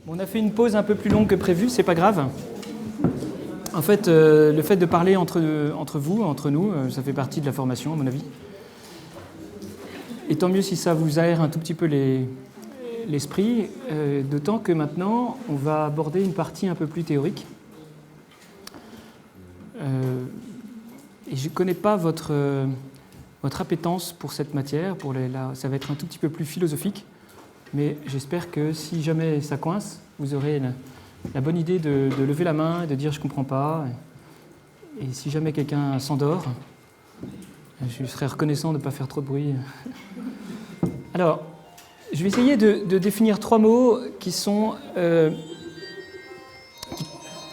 On a fait une pause un peu plus longue que prévu, c'est pas grave. En fait, le fait de parler entre vous, entre nous, ça fait partie de la formation, à mon avis. Et tant mieux si ça vous aère un tout petit peu l'esprit, d'autant que maintenant, on va aborder une partie un peu plus théorique. Et je ne connais pas votre appétence pour cette matière, ça va être un tout petit peu plus philosophique, mais j'espère que si jamais ça coince, vous aurez la bonne idée de lever la main et de dire « je ne comprends pas ». Et si jamais quelqu'un s'endort, je serais reconnaissant de ne pas faire trop de bruit. Alors, je vais essayer de définir 3 mots qui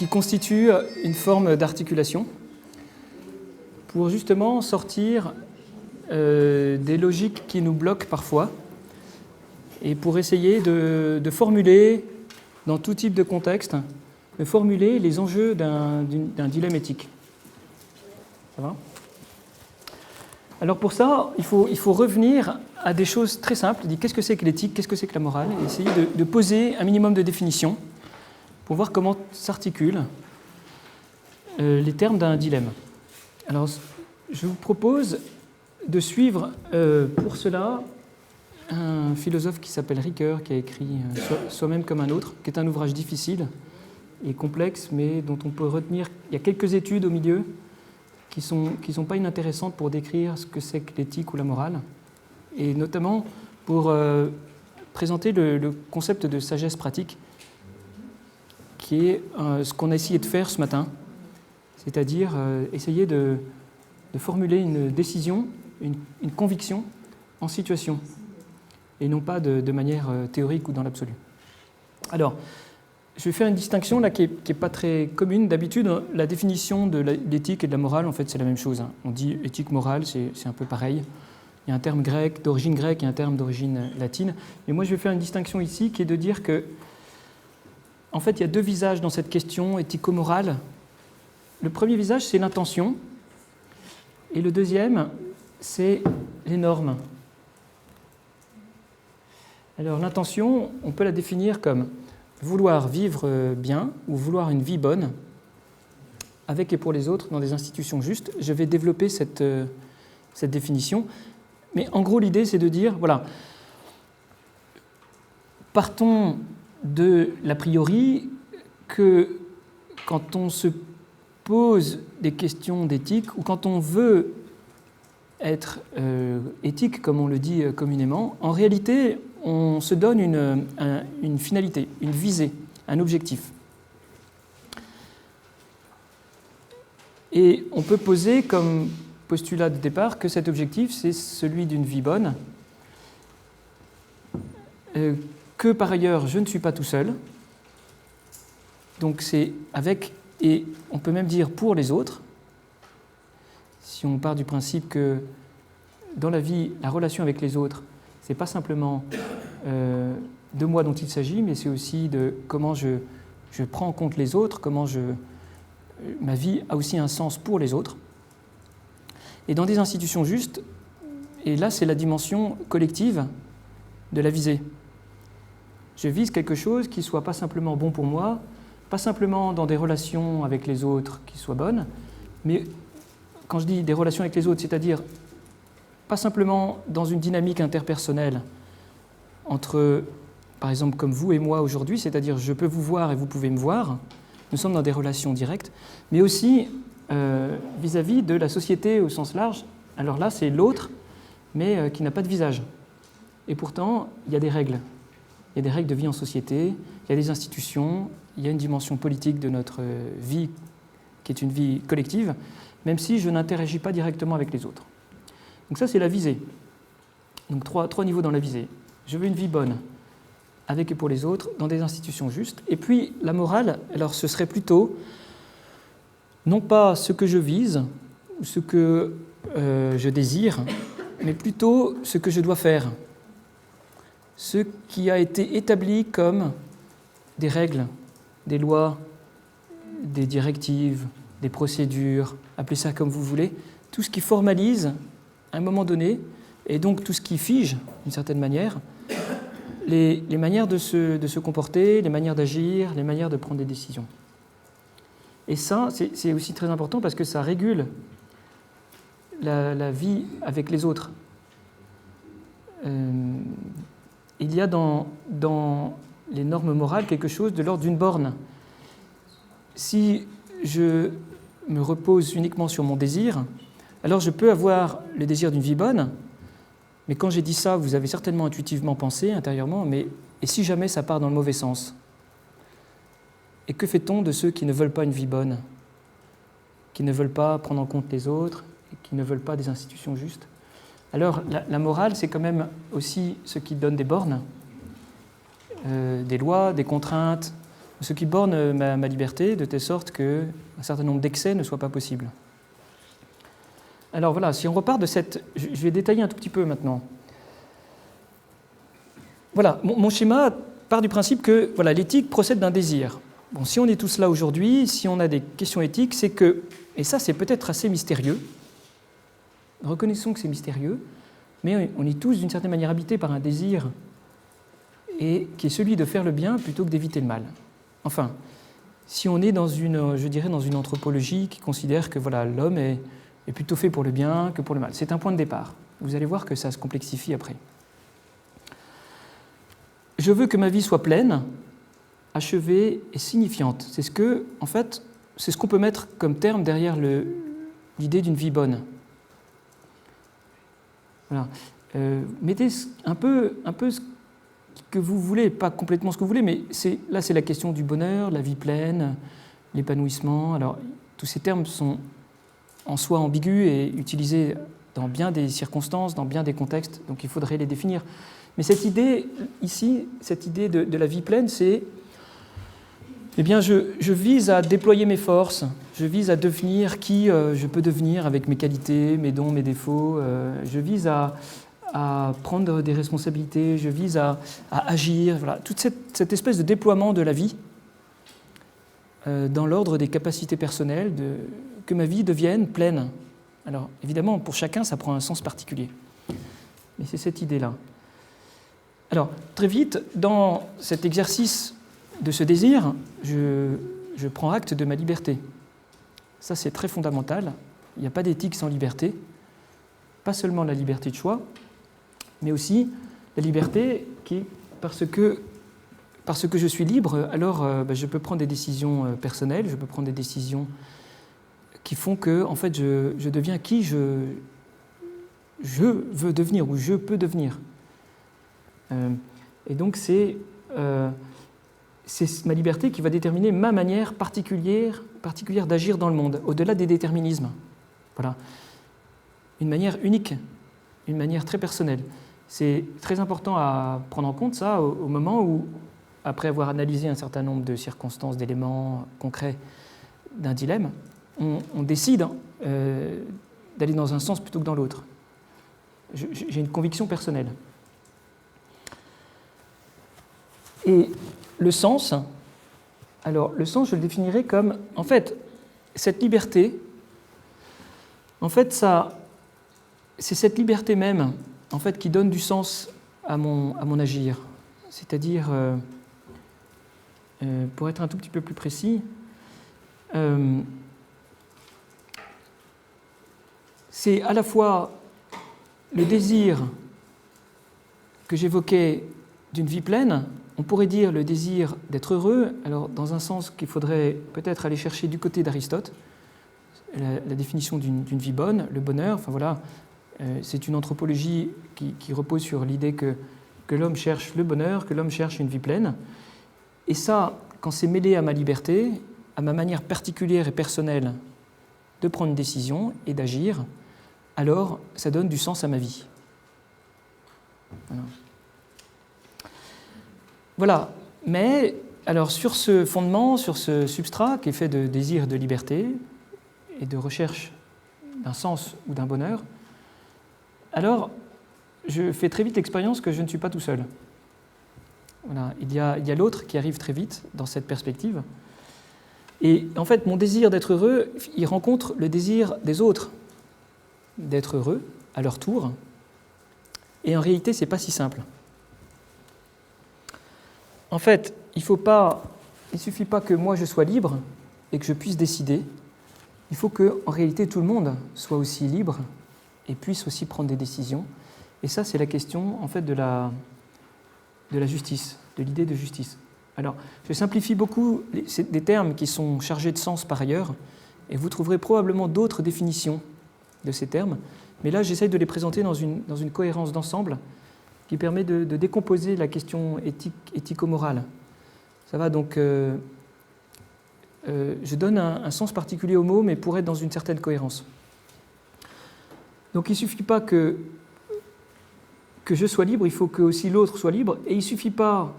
constituent une forme d'articulation pour justement sortir des logiques qui nous bloquent parfois et pour essayer de formuler, dans tout type de contexte, de formuler les enjeux d'un dilemme éthique. Ça va ? Alors pour ça, il faut revenir à des choses très simples, dire qu'est-ce que c'est que l'éthique, qu'est-ce que c'est que la morale, et essayer de poser un minimum de définitions pour voir comment s'articulent les termes d'un dilemme. Alors, je vous propose de suivre pour cela un philosophe qui s'appelle Ricoeur, qui a écrit Soi-même comme un autre, qui est un ouvrage difficile et complexe, mais dont on peut retenir, il y a quelques études au milieu qui sont pas inintéressantes pour décrire ce que c'est que l'éthique ou la morale, et notamment pour présenter le concept de sagesse pratique, qui est ce qu'on a essayé de faire ce matin, c'est-à-dire essayer de formuler une décision, une conviction en situation, et non pas de manière théorique ou dans l'absolu. Alors, je vais faire une distinction là qui est pas très commune. D'habitude, la définition de l'éthique et de la morale, en fait, c'est la même chose. On dit éthique, morale, c'est un peu pareil. Il y a un terme grec, d'origine grecque, et un terme d'origine latine. Et moi, je vais faire une distinction ici qui est de dire que, en fait, il y a 2 visages dans cette question éthico-morale. Le premier visage, c'est l'intention, et le deuxième, c'est les normes. Alors, l'intention, on peut la définir comme vouloir vivre bien ou vouloir une vie bonne avec et pour les autres dans des institutions justes. Je vais développer cette définition. Mais en gros, l'idée, c'est de dire, voilà, partons de l'a priori que quand on se pose des questions d'éthique ou quand on veut être éthique, comme on le dit communément, en réalité, on se donne une finalité, une visée, un objectif. Et on peut poser comme postulat de départ que cet objectif, c'est celui d'une vie bonne, que par ailleurs, je ne suis pas tout seul. Donc c'est avec, et on peut même dire pour les autres, si on part du principe que dans la vie, la relation avec les autres, ce n'est pas simplement de moi dont il s'agit, mais c'est aussi de comment je prends en compte les autres, comment ma vie a aussi un sens pour les autres. Et dans des institutions justes, et là c'est la dimension collective de la visée. Je vise quelque chose qui ne soit pas simplement bon pour moi, pas simplement dans des relations avec les autres qui soient bonnes, mais quand je dis des relations avec les autres, c'est-à-dire pas simplement dans une dynamique interpersonnelle entre, par exemple, comme vous et moi aujourd'hui, c'est-à-dire je peux vous voir et vous pouvez me voir, nous sommes dans des relations directes, mais aussi vis-à-vis de la société au sens large. Alors là, c'est l'autre, mais qui n'a pas de visage. Et pourtant, il y a des règles. Il y a des règles de vie en société, il y a des institutions, il y a une dimension politique de notre vie qui est une vie collective, même si je n'interagis pas directement avec les autres. Donc ça, c'est la visée. Donc trois niveaux dans la visée. Je veux une vie bonne, avec et pour les autres, dans des institutions justes. Et puis, la morale, alors ce serait plutôt, non pas ce que je vise, ou ce que je désire, mais plutôt ce que je dois faire. Ce qui a été établi comme des règles, des lois, des directives, des procédures, appelez ça comme vous voulez, tout ce qui formalise à un moment donné, et donc tout ce qui fige, d'une certaine manière, les manières de se comporter, les manières d'agir, les manières de prendre des décisions. Et ça, c'est aussi très important parce que ça régule la vie avec les autres. Il y a dans les normes morales quelque chose de l'ordre d'une borne. Si je me repose uniquement sur mon désir, alors je peux avoir le désir d'une vie bonne, mais quand j'ai dit ça, vous avez certainement intuitivement pensé, intérieurement, mais et si jamais ça part dans le mauvais sens? Et que fait-on de ceux qui ne veulent pas une vie bonne, qui ne veulent pas prendre en compte les autres, et qui ne veulent pas des institutions justes? Alors, la morale, c'est quand même aussi ce qui donne des bornes, des lois, des contraintes, ce qui borne ma liberté, de telle sorte qu'un certain nombre d'excès ne soient pas possibles. Alors voilà, si on repart de cette... Je vais détailler un tout petit peu maintenant. Voilà, mon schéma part du principe que voilà, l'éthique procède d'un désir. Bon, si on est tous là aujourd'hui, si on a des questions éthiques, c'est que, et ça c'est peut-être assez mystérieux, reconnaissons que c'est mystérieux, mais on est tous d'une certaine manière habités par un désir et qui est celui de faire le bien plutôt que d'éviter le mal. Enfin, si on est dans une anthropologie qui considère que voilà, l'homme est plutôt fait pour le bien que pour le mal. C'est un point de départ. Vous allez voir que ça se complexifie après. Je veux que ma vie soit pleine, achevée et signifiante. C'est ce qu'on peut mettre comme terme derrière l'idée d'une vie bonne. Voilà. Mettez un peu ce que vous voulez, pas complètement ce que vous voulez, mais là c'est la question du bonheur, la vie pleine, l'épanouissement. Alors tous ces termes sont en soi ambigus et utilisés dans bien des circonstances, dans bien des contextes, donc il faudrait les définir. Mais cette idée ici, cette idée de la vie pleine, c'est eh bien, je vise à déployer mes forces, je vise à devenir qui je peux devenir avec mes qualités, mes dons, mes défauts, je vise à prendre des responsabilités, je vise à agir, voilà, toute cette espèce de déploiement de la vie dans l'ordre des capacités personnelles, que ma vie devienne pleine. Alors, évidemment, pour chacun, ça prend un sens particulier. Mais c'est cette idée-là. Alors, très vite, dans cet exercice de ce désir, je prends acte de ma liberté. Ça, c'est très fondamental. Il n'y a pas d'éthique sans liberté. Pas seulement la liberté de choix, mais aussi la liberté qui, parce que je suis libre, alors je peux prendre des décisions personnelles, je peux prendre des décisions qui font que, en fait, je deviens qui je veux devenir ou je peux devenir. Et donc, c'est ma liberté qui va déterminer ma manière particulière d'agir dans le monde, au-delà des déterminismes. Voilà. Une manière unique, une manière très personnelle. C'est très important à prendre en compte ça au moment où, après avoir analysé un certain nombre de circonstances, d'éléments concrets d'un dilemme, on décide d'aller dans un sens plutôt que dans l'autre. J'ai une conviction personnelle. Et le sens, je le définirais comme, en fait, cette liberté, en fait, c'est cette liberté même, en fait, qui donne du sens à mon agir. C'est-à-dire, pour être un tout petit peu plus précis, c'est à la fois le désir que j'évoquais d'une vie pleine, on pourrait dire le désir d'être heureux, alors dans un sens qu'il faudrait peut-être aller chercher du côté d'Aristote, la définition d'une vie bonne, le bonheur, enfin voilà, c'est une anthropologie qui repose sur l'idée que l'homme cherche le bonheur, que l'homme cherche une vie pleine. Et ça, quand c'est mêlé à ma liberté, à ma manière particulière et personnelle de prendre une décision et d'agir, alors ça donne du sens à ma vie. Voilà. Mais alors sur ce fondement, sur ce substrat qui est fait de désir de liberté et de recherche d'un sens ou d'un bonheur, alors je fais très vite l'expérience que je ne suis pas tout seul. Voilà. Il y a l'autre qui arrive très vite dans cette perspective. Et en fait, mon désir d'être heureux, il rencontre le désir des autres d'être heureux à leur tour. Et en réalité, ce n'est pas si simple. en fait, il ne suffit pas que moi je sois libre et que je puisse décider. Il faut qu'en réalité tout le monde soit aussi libre et puisse aussi prendre des décisions. Et ça, c'est la question en fait de la justice, de l'idée de justice. Alors, je simplifie beaucoup des termes qui sont chargés de sens par ailleurs, et vous trouverez probablement d'autres définitions de ces termes, mais là, j'essaye de les présenter dans une cohérence d'ensemble qui permet de décomposer la question éthico-morale. Ça va donc... je donne un sens particulier au mot, mais pour être dans une certaine cohérence. Donc il ne suffit pas que je sois libre, il faut que aussi l'autre soit libre, et il ne suffit pas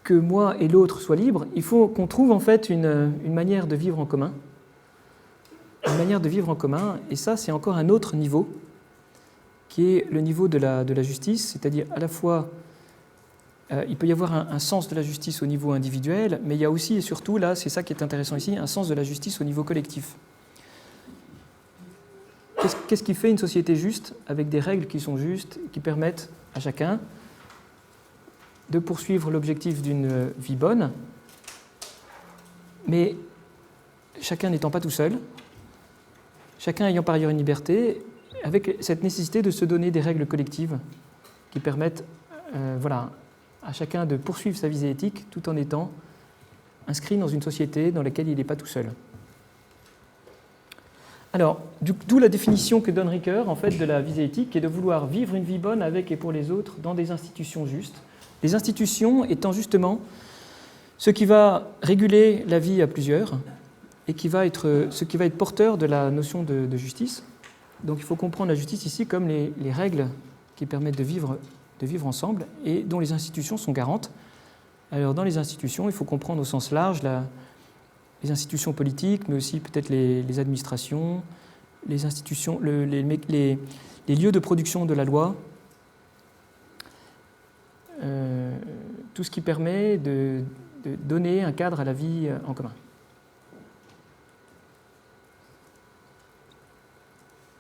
que moi et l'autre soient libres, il faut qu'on trouve en fait une manière de vivre en commun. Une manière de vivre en commun, et ça c'est encore un autre niveau, qui est le niveau de la justice, c'est-à-dire à la fois il peut y avoir un sens de la justice au niveau individuel, mais il y a aussi et surtout, là, c'est ça qui est intéressant ici, un sens de la justice au niveau collectif. Qu'est-ce qui fait une société juste, avec des règles qui sont justes, qui permettent à chacun de poursuivre l'objectif d'une vie bonne, mais chacun n'étant pas tout seul, chacun ayant par ailleurs une liberté, avec cette nécessité de se donner des règles collectives qui permettent à chacun de poursuivre sa visée éthique tout en étant inscrit dans une société dans laquelle il n'est pas tout seul. Alors, d'où la définition que donne Ricoeur en fait, de la visée éthique, qui est de vouloir vivre une vie bonne avec et pour les autres dans des institutions justes. Les institutions étant justement ce qui va réguler la vie à plusieurs et ce qui va être porteur de la notion de justice. Donc il faut comprendre la justice ici comme les règles qui permettent de vivre ensemble et dont les institutions sont garantes. Alors dans les institutions, il faut comprendre au sens large les institutions politiques, mais aussi peut-être les administrations, les institutions, les lieux de production de la loi, tout ce qui permet de donner un cadre à la vie en commun.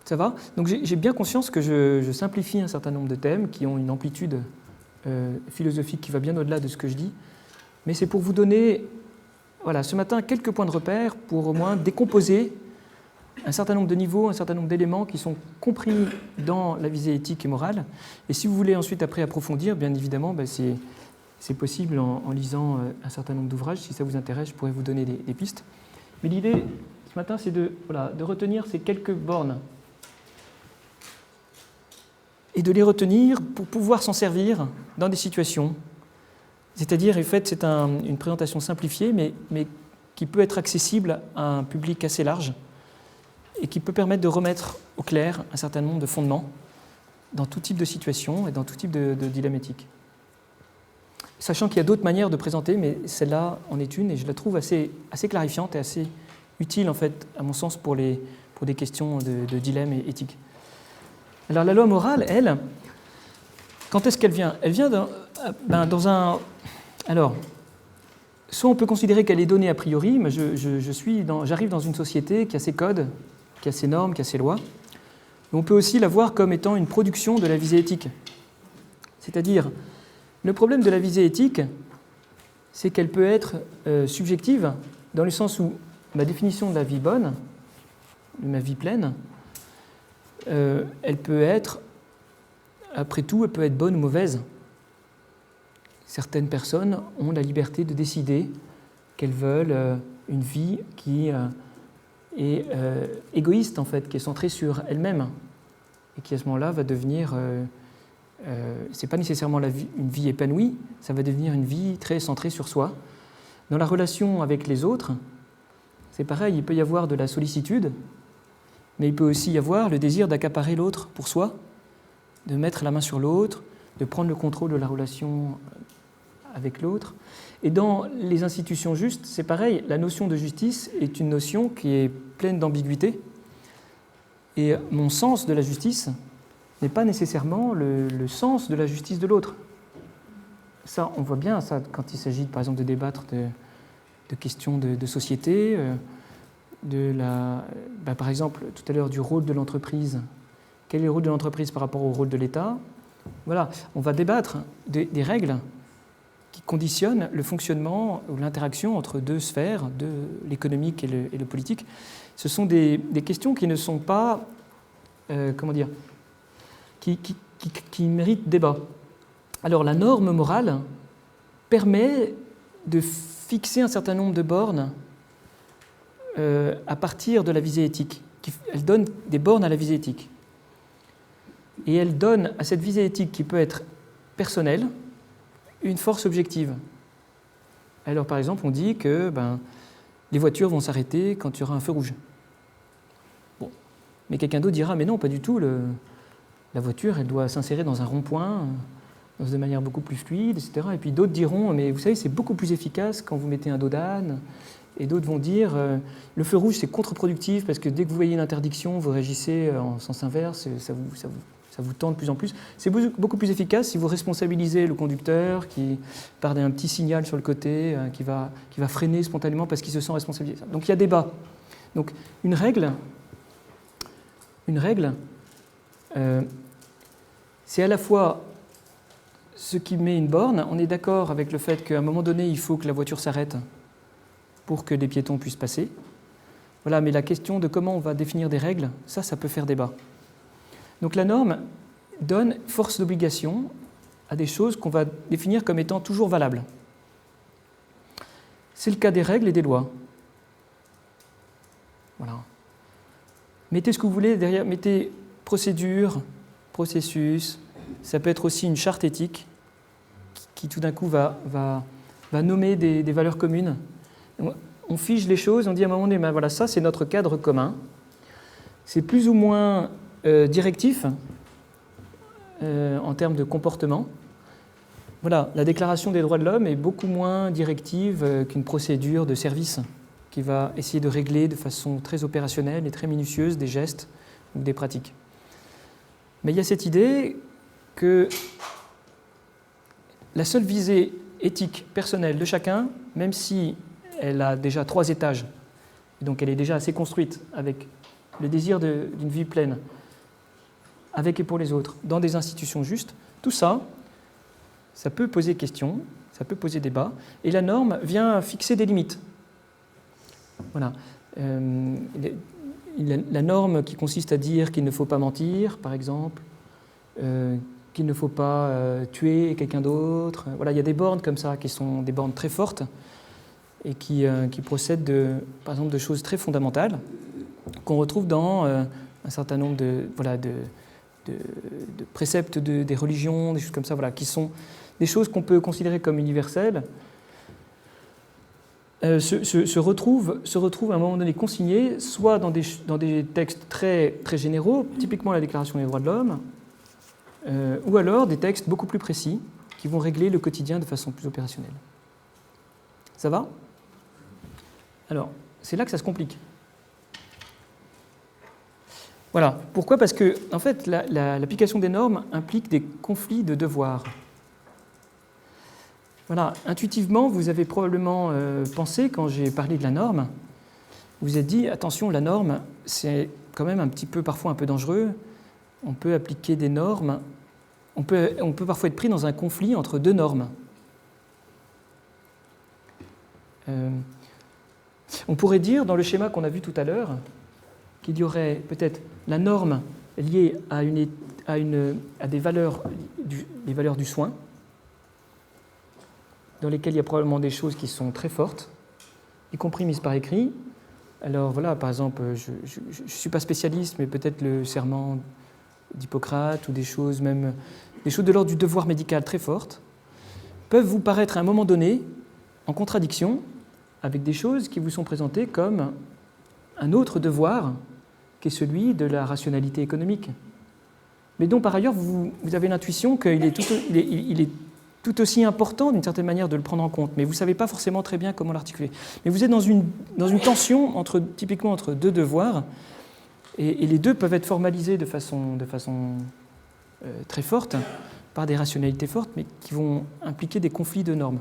Ça va ? Donc j'ai bien conscience que je simplifie un certain nombre de thèmes qui ont une amplitude philosophique qui va bien au-delà de ce que je dis, mais c'est pour vous donner, ce matin, quelques points de repère pour au moins décomposer un certain nombre de niveaux, un certain nombre d'éléments qui sont compris dans la visée éthique et morale. Et si vous voulez ensuite après approfondir, bien évidemment, c'est possible en lisant un certain nombre d'ouvrages. Si ça vous intéresse, je pourrais vous donner des pistes. Mais l'idée, ce matin, c'est de retenir ces quelques bornes et de les retenir pour pouvoir s'en servir dans des situations. C'est-à-dire, en fait, c'est une présentation simplifiée, mais qui peut être accessible à un public assez large et qui peut permettre de remettre au clair un certain nombre de fondements dans tout type de situation et dans tout type de dilemme éthique. Sachant qu'il y a d'autres manières de présenter, mais celle-là en est une, et je la trouve assez clarifiante et assez utile, en fait, à mon sens, pour des questions de dilemme et éthique. Alors la loi morale, elle, quand est-ce qu'elle vient ? Elle vient dans un... Alors, soit on peut considérer qu'elle est donnée a priori, mais j'arrive dans une société qui a ses codes, qui a ses normes, qui a ses lois. Mais on peut aussi la voir comme étant une production de la visée éthique. C'est-à-dire, le problème de la visée éthique, c'est qu'elle peut être subjective, dans le sens où ma définition de la vie bonne, de ma vie pleine, elle peut être, après tout, elle peut être bonne ou mauvaise. Certaines personnes ont la liberté de décider qu'elles veulent une vie qui est égoïste, en fait, qui est centrée sur elle-même, et qui, à ce moment-là, va devenir... c'est pas nécessairement une vie épanouie, ça va devenir une vie très centrée sur soi. Dans la relation avec les autres, c'est pareil, il peut y avoir de la sollicitude, mais il peut aussi y avoir le désir d'accaparer l'autre pour soi, de mettre la main sur l'autre, de prendre le contrôle de la relation avec l'autre. Et dans les institutions justes, c'est pareil, la notion de justice est une notion qui est pleine d'ambiguïté. Et mon sens de la justice n'est pas nécessairement le sens de la justice de l'autre. Ça, on voit bien ça quand il s'agit, par exemple, de débattre de questions de société, par exemple, tout à l'heure, du rôle de l'entreprise. Quel est le rôle de l'entreprise par rapport au rôle de l'État ? Voilà, on va débattre des règles qui conditionnent le fonctionnement ou l'interaction entre deux sphères, l'économique et le politique. Ce sont des questions qui ne sont pas, comment dire, qui méritent débat. Alors la norme morale permet de fixer un certain nombre de bornes à partir de la visée éthique. Elle donne des bornes à la visée éthique. Et elle donne à cette visée éthique qui peut être personnelle une force objective. Alors par exemple, on dit que les voitures vont s'arrêter quand il y aura un feu rouge. Bon. Mais quelqu'un d'autre dira, mais non, pas du tout, la voiture, elle doit s'insérer dans un rond-point de manière beaucoup plus fluide, etc. Et puis d'autres diront, mais vous savez, c'est beaucoup plus efficace quand vous mettez un dos d'âne. Et d'autres vont dire, le feu rouge, c'est contre-productif parce que dès que vous voyez une interdiction, vous réagissez en sens inverse, ça vous tend de plus en plus. C'est beaucoup plus efficace si vous responsabilisez le conducteur qui part d'un petit signal sur le côté, qui va freiner spontanément parce qu'il se sent responsabilisé. Donc il y a débat. Donc une règle, c'est à la fois ce qui met une borne. On est d'accord avec le fait qu'à un moment donné, il faut que la voiture s'arrête pour que les piétons puissent passer. Voilà, mais la question de comment on va définir des règles, ça peut faire débat. Donc la norme donne force d'obligation à des choses qu'on va définir comme étant toujours valables. C'est le cas des règles et des lois. Voilà. Mettez ce que vous voulez derrière, mettez procédure, processus, ça peut être aussi une charte éthique qui tout d'un coup va nommer des valeurs communes. On fige les choses, on dit à un moment donné, voilà, ça c'est notre cadre commun. C'est plus ou moins directif en termes de comportement. Voilà, la Déclaration des droits de l'homme est beaucoup moins directive qu'une procédure de service qui va essayer de régler de façon très opérationnelle et très minutieuse des gestes ou des pratiques. Mais il y a cette idée que la seule visée éthique personnelle de chacun, même si elle a déjà 3 étages, et donc elle est déjà assez construite avec le désir d'une vie pleine, avec et pour les autres, dans des institutions justes, tout ça, ça peut poser question, ça peut poser débat, et la norme vient fixer des limites. Voilà. La norme qui consiste à dire qu'il ne faut pas mentir, par exemple, qu'il ne faut pas tuer quelqu'un d'autre. Voilà, il y a des bornes comme ça qui sont des bornes très fortes et qui procèdent, par exemple, de choses très fondamentales qu'on retrouve dans un certain nombre de préceptes des religions, des choses comme ça, voilà, qui sont des choses qu'on peut considérer comme universelles, se retrouvent à un moment donné consignées, soit dans des textes très, très généraux, typiquement la Déclaration des droits de l'homme, ou alors des textes beaucoup plus précis qui vont régler le quotidien de façon plus opérationnelle. Ça va ? Alors, c'est là que ça se complique. Voilà. Pourquoi ? Parce que, en fait, l'application des normes implique des conflits de devoirs. Voilà. Intuitivement, vous avez probablement pensé, quand j'ai parlé de la norme, vous vous êtes dit, attention, la norme, c'est quand même un petit peu, parfois un peu dangereux. On peut appliquer des normes, on peut parfois être pris dans un conflit entre 2 normes. On pourrait dire, dans le schéma qu'on a vu tout à l'heure, qu'il y aurait peut-être la norme liée à des valeurs, les valeurs du soin, dans lesquelles il y a probablement des choses qui sont très fortes, y compris mises par écrit. Alors voilà, par exemple, je ne suis pas spécialiste, mais peut-être le serment d'Hippocrate ou des choses de l'ordre du devoir médical très fortes, peuvent vous paraître à un moment donné en contradiction avec des choses qui vous sont présentées comme un autre devoir qui est celui de la rationalité économique. Mais dont par ailleurs vous avez l'intuition qu'il est tout aussi important d'une certaine manière de le prendre en compte, mais vous ne savez pas forcément très bien comment l'articuler. Mais vous êtes dans une tension typiquement entre 2 devoirs, et les 2 peuvent être formalisés de façon très forte, par des rationalités fortes, mais qui vont impliquer des conflits de normes.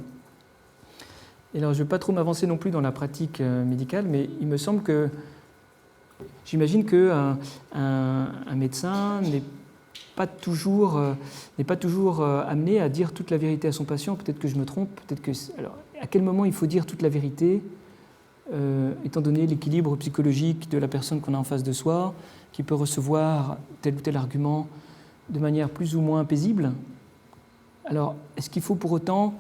Et alors, je ne vais pas trop m'avancer non plus dans la pratique médicale, mais il me semble que, j'imagine qu'un médecin n'est pas toujours amené à dire toute la vérité à son patient. Peut-être que je me trompe, peut-être que... Alors, à quel moment il faut dire toute la vérité, étant donné l'équilibre psychologique de la personne qu'on a en face de soi, qui peut recevoir tel ou tel argument de manière plus ou moins paisible. Alors, est-ce qu'il faut pour autant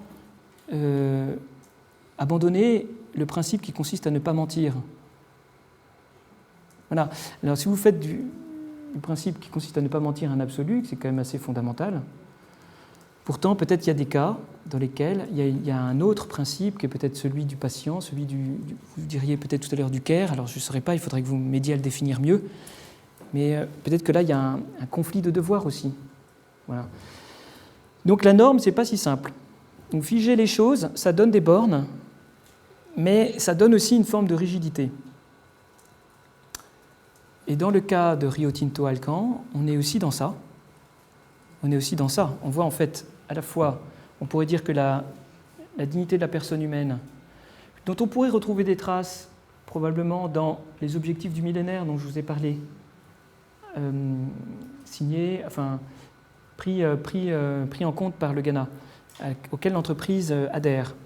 abandonner le principe qui consiste à ne pas mentir? Voilà. Alors, si vous faites du principe qui consiste à ne pas mentir un absolu, c'est quand même assez fondamental. Pourtant, peut-être il y a des cas dans lesquels il y a un autre principe qui est peut-être celui du patient, celui vous diriez peut-être tout à l'heure du care. Alors, je ne saurais pas, il faudrait que vous m'aidiez à le définir mieux. Mais peut-être que là, il y a un conflit de devoir aussi. Voilà. Donc, la norme, ce n'est pas si simple. Donc, figer les choses, ça donne des bornes, mais ça donne aussi une forme de rigidité. Et dans le cas de Rio Tinto Alcan, on est aussi dans ça. On voit en fait, à la fois, on pourrait dire que la dignité de la personne humaine, dont on pourrait retrouver des traces probablement dans les objectifs du millénaire dont je vous ai parlé, pris en compte par le Ghana, auquel l'entreprise adhère,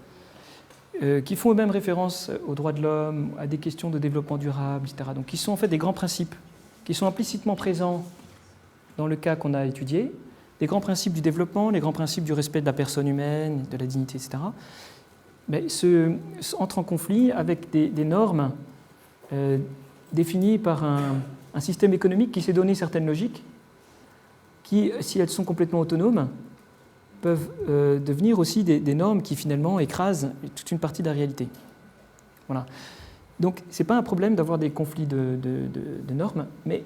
qui font eux-mêmes référence aux droits de l'homme, à des questions de développement durable, etc. Donc, qui sont en fait des grands principes, qui sont implicitement présents dans le cas qu'on a étudié, les grands principes du développement, les grands principes du respect de la personne humaine, de la dignité, etc., mais entrent en conflit avec des normes définies par un système économique qui s'est donné certaines logiques, qui, si elles sont complètement autonomes, peuvent devenir aussi des normes qui finalement écrasent toute une partie de la réalité. Voilà. Donc ce n'est pas un problème d'avoir des conflits de normes, mais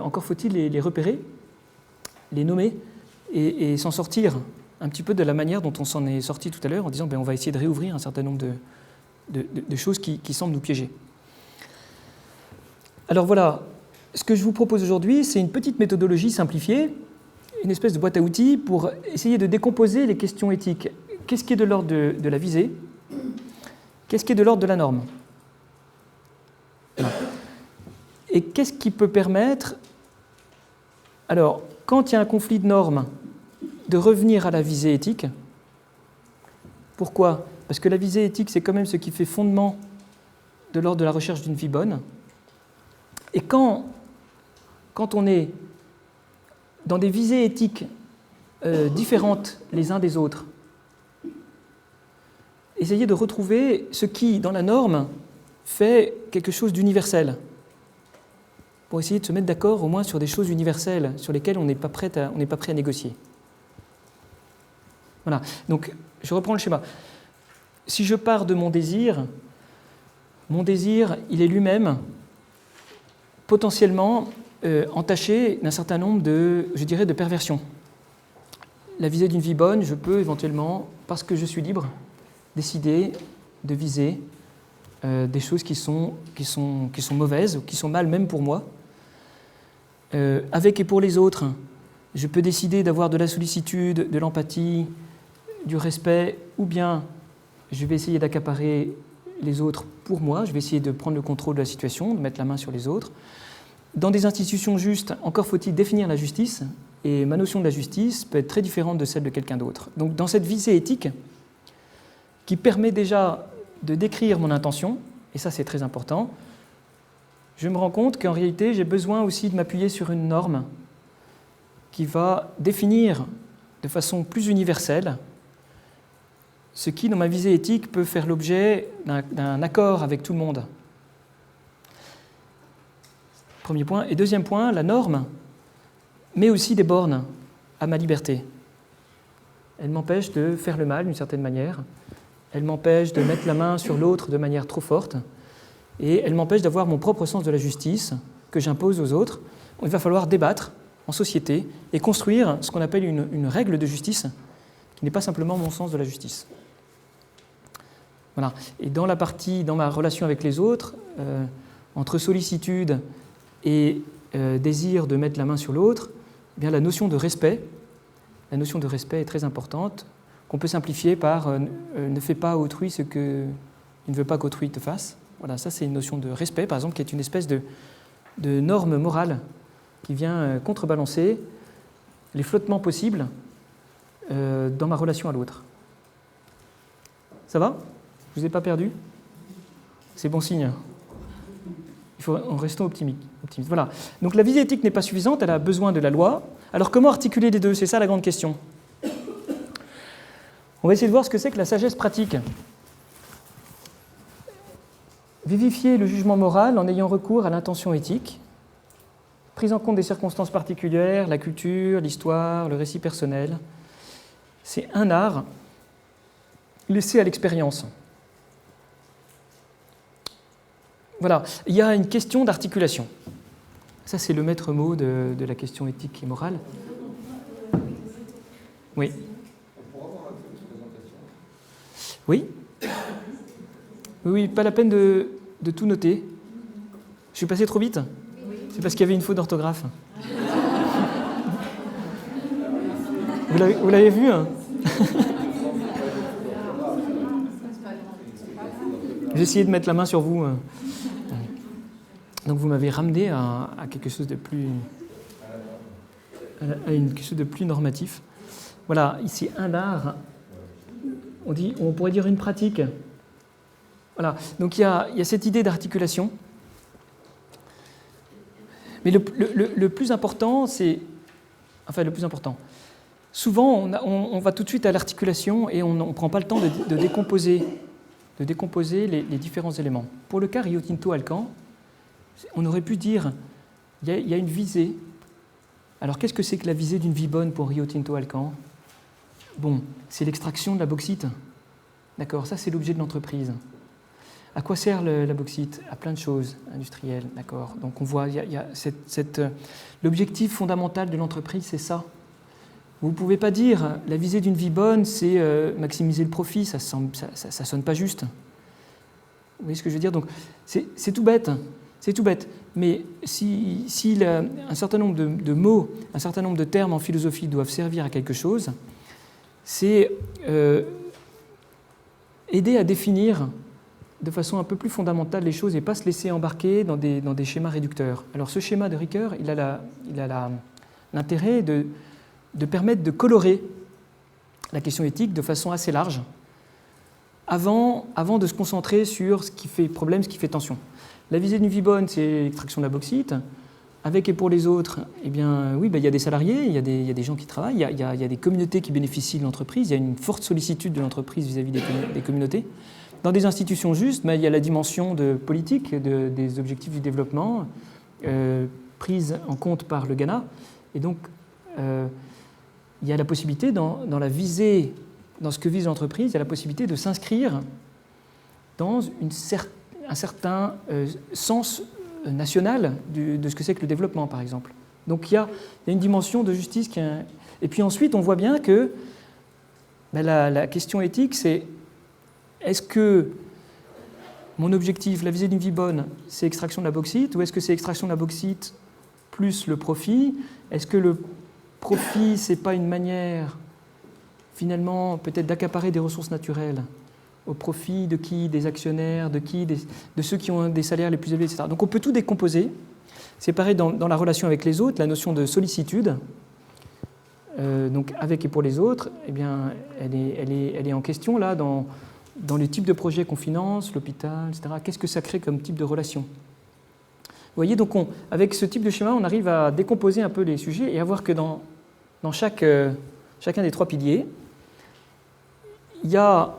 encore faut-il les repérer, les nommer et s'en sortir un petit peu de la manière dont on s'en est sorti tout à l'heure en disant on va essayer de réouvrir un certain nombre de choses qui semblent nous piéger. Alors voilà, ce que je vous propose aujourd'hui, c'est une petite méthodologie simplifiée, une espèce de boîte à outils pour essayer de décomposer les questions éthiques. Qu'est-ce qui est de l'ordre de la visée? Qu'est-ce qui est de l'ordre de la norme? Et qu'est-ce qui peut permettre, alors, quand il y a un conflit de normes, de revenir à la visée éthique? Pourquoi? Parce que la visée éthique, c'est quand même ce qui fait fondement de l'ordre de la recherche d'une vie bonne. Et quand on est dans des visées éthiques différentes les uns des autres, essayez de retrouver ce qui, dans la norme, fait quelque chose d'universel, pour essayer de se mettre d'accord au moins sur des choses universelles sur lesquelles on n'est pas prêt à négocier. Voilà, donc je reprends le schéma. Si je pars de mon désir, il est lui-même potentiellement entaché d'un certain nombre de perversions. La visée d'une vie bonne, je peux éventuellement, parce que je suis libre, décider de viser des choses qui sont mauvaises, ou qui sont mal même pour moi. Avec et pour les autres, je peux décider d'avoir de la sollicitude, de l'empathie, du respect, ou bien je vais essayer d'accaparer les autres pour moi, je vais essayer de prendre le contrôle de la situation, de mettre la main sur les autres. Dans des institutions justes, encore faut-il définir la justice, et ma notion de la justice peut être très différente de celle de quelqu'un d'autre. Donc dans cette visée éthique, qui permet déjà de décrire mon intention, et ça c'est très important, je me rends compte qu'en réalité j'ai besoin aussi de m'appuyer sur une norme qui va définir de façon plus universelle ce qui, dans ma visée éthique, peut faire l'objet d'un accord avec tout le monde. Premier point. Et deuxième point, la norme met aussi des bornes à ma liberté. Elle m'empêche de faire le mal d'une certaine manière, elle m'empêche de mettre la main sur l'autre de manière trop forte, et elle m'empêche d'avoir mon propre sens de la justice que j'impose aux autres. Il va falloir débattre en société et construire ce qu'on appelle une règle de justice, qui n'est pas simplement mon sens de la justice. Voilà. Et dans ma relation avec les autres, entre sollicitude et désir de mettre la main sur l'autre, eh bien, la notion de respect est très importante, qu'on peut simplifier par ne fais pas à autrui ce que tu ne veux pas qu'autrui te fasse. Voilà, ça c'est une notion de respect, par exemple, qui est une espèce de norme morale qui vient contrebalancer les flottements possibles dans ma relation à l'autre. Ça va? Je ne vous ai pas perdu? C'est bon signe. En restant optimiste. Voilà. Donc la visée éthique n'est pas suffisante, elle a besoin de la loi. Alors comment articuler les deux? C'est ça la grande question. On va essayer de voir ce que c'est que la sagesse pratique. Vivifier le jugement moral en ayant recours à l'intention éthique, prise en compte des circonstances particulières, la culture, l'histoire, le récit personnel. C'est un art laissé à l'expérience. Voilà, il y a une question d'articulation. Ça, c'est le maître mot de la question éthique et morale. Oui. Oui. Oui, pas la peine de tout noter. Je suis passé trop vite? C'est parce qu'il y avait une faute d'orthographe. Vous l'avez vu, hein? J'ai essayé de mettre la main sur vous. Donc vous m'avez ramené à quelque chose de plus... quelque chose de plus normatif. Voilà, ici un art, on pourrait dire une pratique. Voilà, donc il y a cette idée d'articulation. Mais le plus important, c'est... Enfin, le plus important. Souvent, on va tout de suite à l'articulation et on ne prend pas le temps de décomposer les différents éléments. Pour le cas Rio Tinto-Alcan, on aurait pu dire il y a une visée. Alors, qu'est-ce que c'est que la visée d'une vie bonne pour Rio Tinto-Alcan? Bon, c'est l'extraction de la bauxite. D'accord, ça c'est l'objet de l'entreprise. À quoi sert la bauxite? À plein de choses industrielles, d'accord. Donc on voit, il y a l'objectif fondamental de l'entreprise, c'est ça. Vous ne pouvez pas dire la visée d'une vie bonne, c'est maximiser le profit, ça sonne pas juste. Vous voyez ce que je veux dire? Donc c'est tout bête. C'est tout bête. Mais si un certain nombre de mots, un certain nombre de termes en philosophie doivent servir à quelque chose, c'est aider à définir de façon un peu plus fondamentale les choses et pas se laisser embarquer dans des schémas réducteurs. Alors ce schéma de Ricoeur, il a l'intérêt de permettre de colorer la question éthique de façon assez large avant de se concentrer sur ce qui fait problème, ce qui fait tension. La visée d'une vie bonne, c'est l'extraction de la bauxite. Avec et pour les autres, eh bien, oui, il y a des salariés, il y a des gens qui travaillent, il y a des communautés qui bénéficient de l'entreprise, il y a une forte sollicitude de l'entreprise vis-à-vis des communautés. Dans des institutions justes, il y a la dimension politique des objectifs du développement prise en compte par le Ghana. Et donc, il y a la possibilité, dans ce que vise l'entreprise, il y a la possibilité de s'inscrire dans un certain sens national de ce que c'est que le développement, par exemple. Donc il y a une dimension de justice Et puis ensuite, on voit bien que la question éthique, c'est est-ce que mon objectif, la visée d'une vie bonne, c'est extraction de la bauxite, ou est-ce que c'est extraction de la bauxite plus le profit? Est-ce que le profit, c'est pas une manière, finalement, peut-être d'accaparer des ressources naturelles au profit de qui? Des actionnaires, de ceux qui ont des salaires les plus élevés, etc. Donc on peut tout décomposer. C'est pareil dans la relation avec les autres, la notion de sollicitude, donc avec et pour les autres, eh bien, elle est en question là dans les types de projets qu'on finance, l'hôpital, etc. Qu'est-ce que ça crée comme type de relation? Vous voyez, donc avec ce type de schéma, on arrive à décomposer un peu les sujets et à voir que dans chacun des trois piliers, il y a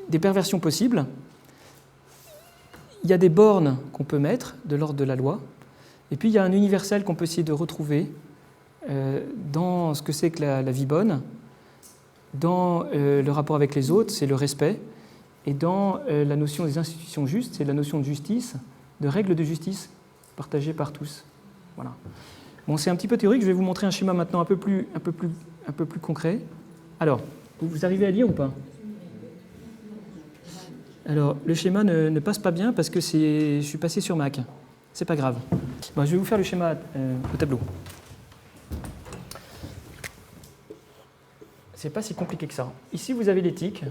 des perversions possibles, il y a des bornes qu'on peut mettre de l'ordre de la loi, et puis il y a un universel qu'on peut essayer de retrouver dans ce que c'est que la vie bonne, dans le rapport avec les autres, c'est le respect, et dans la notion des institutions justes, c'est la notion de justice, de règles de justice partagées par tous. Voilà. Bon, c'est un petit peu théorique, je vais vous montrer un schéma maintenant un peu plus concret. Alors, vous arrivez à lire ou pas? Alors, le schéma ne passe pas bien parce que je suis passé sur Mac. C'est pas grave. Bon, je vais vous faire le schéma au tableau. C'est pas si compliqué que ça. Ici, vous avez l'éthique.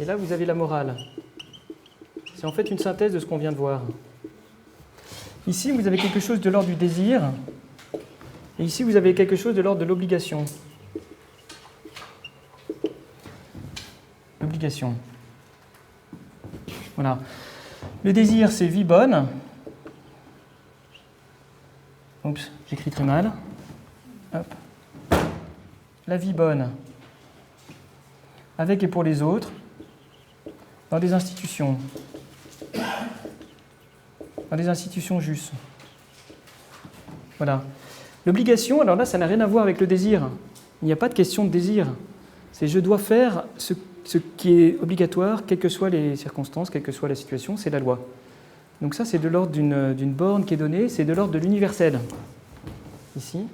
Et là, vous avez la morale. C'est en fait une synthèse de ce qu'on vient de voir. Ici, vous avez quelque chose de l'ordre du désir. Et ici, vous avez quelque chose de l'ordre de l'obligation. L'obligation. Voilà. Le désir, c'est vie bonne. Oups, j'écris très mal. Hop. La vie bonne. Avec et pour les autres. Dans des institutions. Dans des institutions justes. Voilà. L'obligation, alors là, ça n'a rien à voir avec le désir. Il n'y a pas de question de désir. C'est je dois faire ce qui est obligatoire, quelles que soient les circonstances, quelle que soit la situation, c'est la loi. Donc ça, c'est de l'ordre d'une borne qui est donnée, c'est de l'ordre de l'universel. Ici.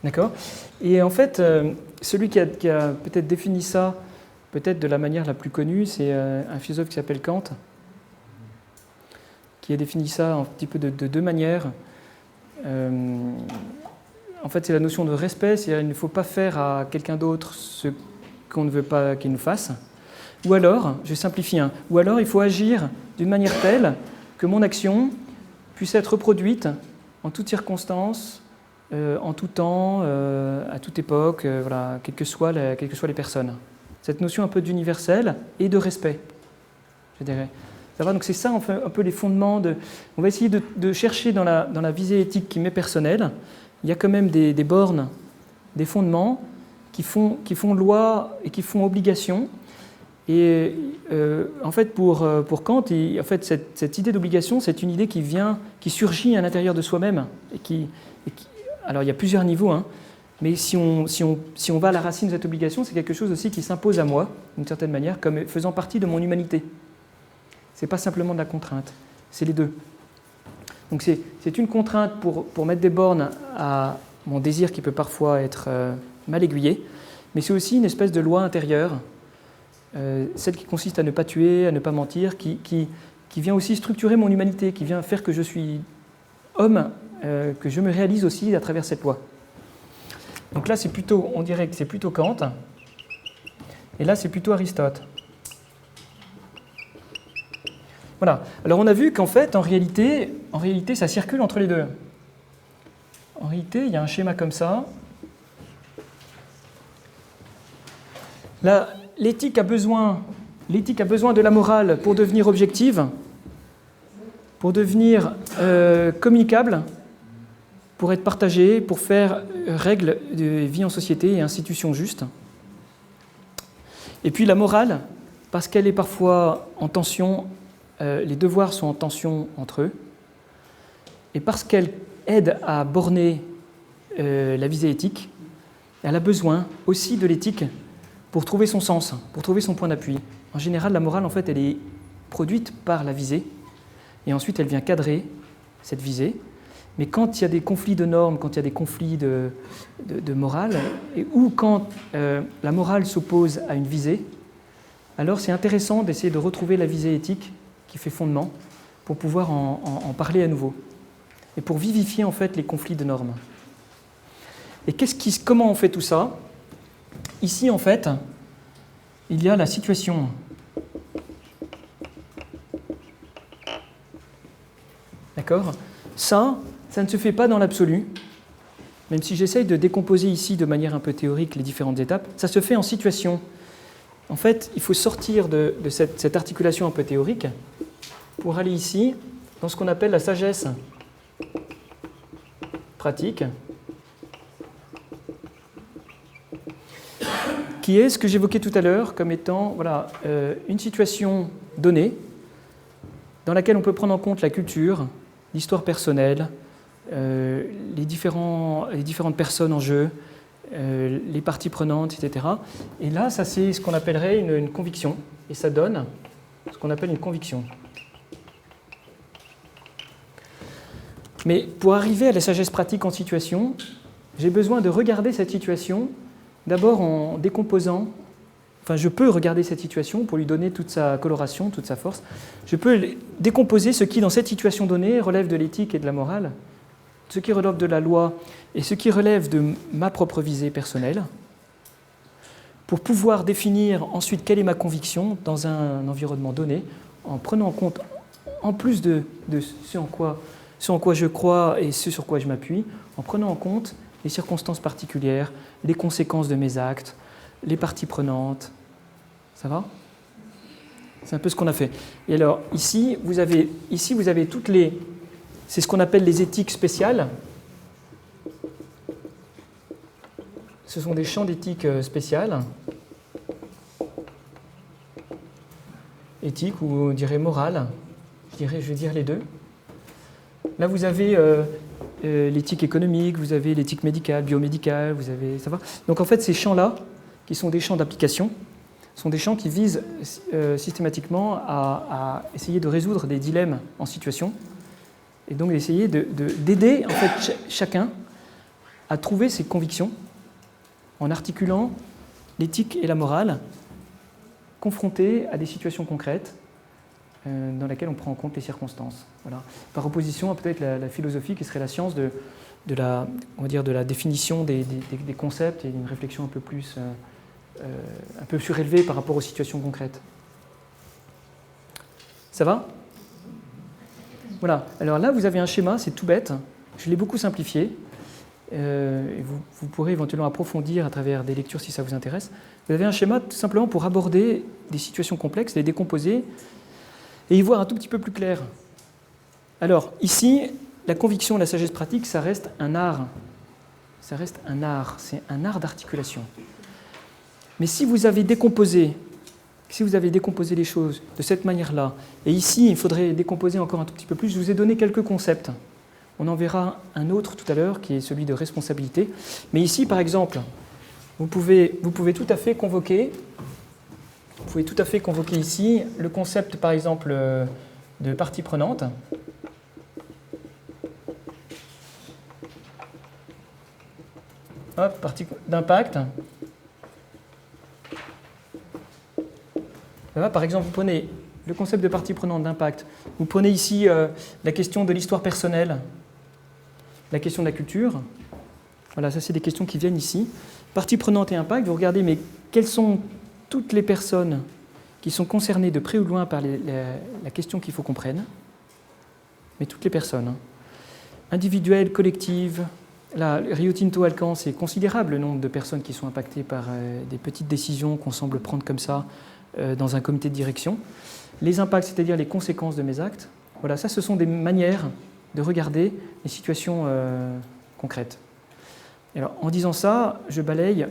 D'accord ? Et en fait, celui qui a peut-être défini ça, peut-être de la manière la plus connue, c'est un philosophe qui s'appelle Kant, qui a défini ça un petit peu de deux manières. En fait, c'est la notion de respect, c'est-à-dire qu'il ne faut pas faire à quelqu'un d'autre ce qu'on ne veut pas qu'il nous fasse. Ou alors, je simplifie, ou alors il faut agir d'une manière telle que mon action puisse être reproduite en toutes circonstances, en tout temps, à toute époque, voilà, quelles que soient les personnes. Cette notion un peu d'universel et de respect, je dirais. Ça va, donc c'est ça un peu les fondements de... On va essayer de chercher dans la visée éthique qui m'est personnelle. Il y a quand même des bornes, des fondements qui font loi et qui font obligation. Et en fait, pour Kant, en fait, cette idée d'obligation, c'est une idée qui surgit à l'intérieur de soi-même. Alors, il y a plusieurs niveaux, mais si on va à la racine de cette obligation, c'est quelque chose aussi qui s'impose à moi, d'une certaine manière, comme faisant partie de mon humanité. Ce n'est pas simplement de la contrainte, c'est les deux. Donc c'est une contrainte pour mettre des bornes à mon désir qui peut parfois être mal aiguillé, mais c'est aussi une espèce de loi intérieure, celle qui consiste à ne pas tuer, à ne pas mentir, qui vient aussi structurer mon humanité, qui vient faire que je suis homme, que je me réalise aussi à travers cette loi. Donc là, on dirait que c'est plutôt Kant, et là, c'est plutôt Aristote. Voilà. Alors on a vu qu'en fait, en réalité, ça circule entre les deux. En réalité, il y a un schéma comme ça. Là, l'éthique a besoin de la morale pour devenir objective, pour devenir communicable, pour être partagée, pour faire règle de vie en société et institutions justes. Et puis la morale, parce qu'elle est parfois en tension, les devoirs sont en tension entre eux, et parce qu'elle aide à borner la visée éthique, elle a besoin aussi de l'éthique pour trouver son sens, pour trouver son point d'appui. En général, la morale, en fait, elle est produite par la visée, et ensuite elle vient cadrer cette visée. Mais quand il y a des conflits de normes, quand il y a des conflits de morale, ou quand la morale s'oppose à une visée, alors c'est intéressant d'essayer de retrouver la visée éthique qui fait fondement pour pouvoir en parler à nouveau et pour vivifier en fait les conflits de normes. Et comment on fait tout ça ? Ici, en fait, il y a la situation. D'accord ? Ça ne se fait pas dans l'absolu, même si j'essaye de décomposer ici de manière un peu théorique les différentes étapes, ça se fait en situation. En fait, il faut sortir de cette articulation un peu théorique pour aller ici, dans ce qu'on appelle la sagesse pratique, qui est ce que j'évoquais tout à l'heure comme étant une situation donnée dans laquelle on peut prendre en compte la culture, l'histoire personnelle, les différentes personnes en jeu, les parties prenantes, etc. Et là, ça c'est ce qu'on appellerait une conviction, et ça donne ce qu'on appelle une conviction. Mais pour arriver à la sagesse pratique en situation, j'ai besoin de regarder cette situation d'abord en décomposant. Enfin, je peux regarder cette situation pour lui donner toute sa coloration, toute sa force. Je peux décomposer ce qui, dans cette situation donnée, relève de l'éthique et de la morale, ce qui relève de la loi et ce qui relève de ma propre visée personnelle, pour pouvoir définir ensuite quelle est ma conviction dans un environnement donné, en prenant en compte en plus de ce en quoi je crois et ce sur quoi je m'appuie, en prenant en compte les circonstances particulières, les conséquences de mes actes, les parties prenantes. Ça va ? C'est un peu ce qu'on a fait. Et alors, ici, vous avez toutes les... C'est ce qu'on appelle les éthiques spéciales. Ce sont des champs d'éthique spéciales. Éthique, ou on dirait morale. Je vais dire les deux. Là, vous avez l'éthique économique, vous avez l'éthique médicale, biomédicale, vous avez... Ça va ? Donc, en fait, ces champs-là, qui sont des champs d'application, sont des champs qui visent systématiquement à essayer de résoudre des dilemmes en situation et donc d'essayer d'aider en fait, chacun à trouver ses convictions en articulant l'éthique et la morale confrontées à des situations concrètes dans lesquelles on prend en compte les circonstances. Voilà. Par opposition à peut-être la philosophie qui serait la science de la définition des concepts et d'une réflexion un peu plus... un peu surélevé par rapport aux situations concrètes. Ça va ? Voilà. Alors là, vous avez un schéma, c'est tout bête. Je l'ai beaucoup simplifié. Et vous pourrez éventuellement approfondir à travers des lectures si ça vous intéresse. Vous avez un schéma tout simplement pour aborder des situations complexes, les décomposer et y voir un tout petit peu plus clair. Alors, ici, la conviction, la sagesse pratique, ça reste un art. Ça reste un art. C'est un art d'articulation. Mais si vous avez décomposé les choses de cette manière-là, et ici, il faudrait décomposer encore un tout petit peu plus, je vous ai donné quelques concepts. On en verra un autre tout à l'heure, qui est celui de responsabilité. Mais ici, par exemple, vous pouvez tout à fait convoquer ici le concept, par exemple, de partie prenante. Hop, partie d'impact. Par exemple, vous prenez le concept de partie prenante d'impact. Vous prenez ici la question de l'histoire personnelle, la question de la culture. Voilà, ça c'est des questions qui viennent ici. Partie prenante et impact, vous regardez, mais quelles sont toutes les personnes qui sont concernées de près ou de loin par la question qu'il faut qu'on prenne. Mais toutes les personnes. Hein. Individuelles, collectives. Là, Rio Tinto Alcan, c'est considérable le nombre de personnes qui sont impactées par des petites décisions qu'on semble prendre comme ça dans un comité de direction. Les impacts, c'est-à-dire les conséquences de mes actes. Voilà, ça, ce sont des manières de regarder les situations concrètes. Alors, en disant ça, je balaye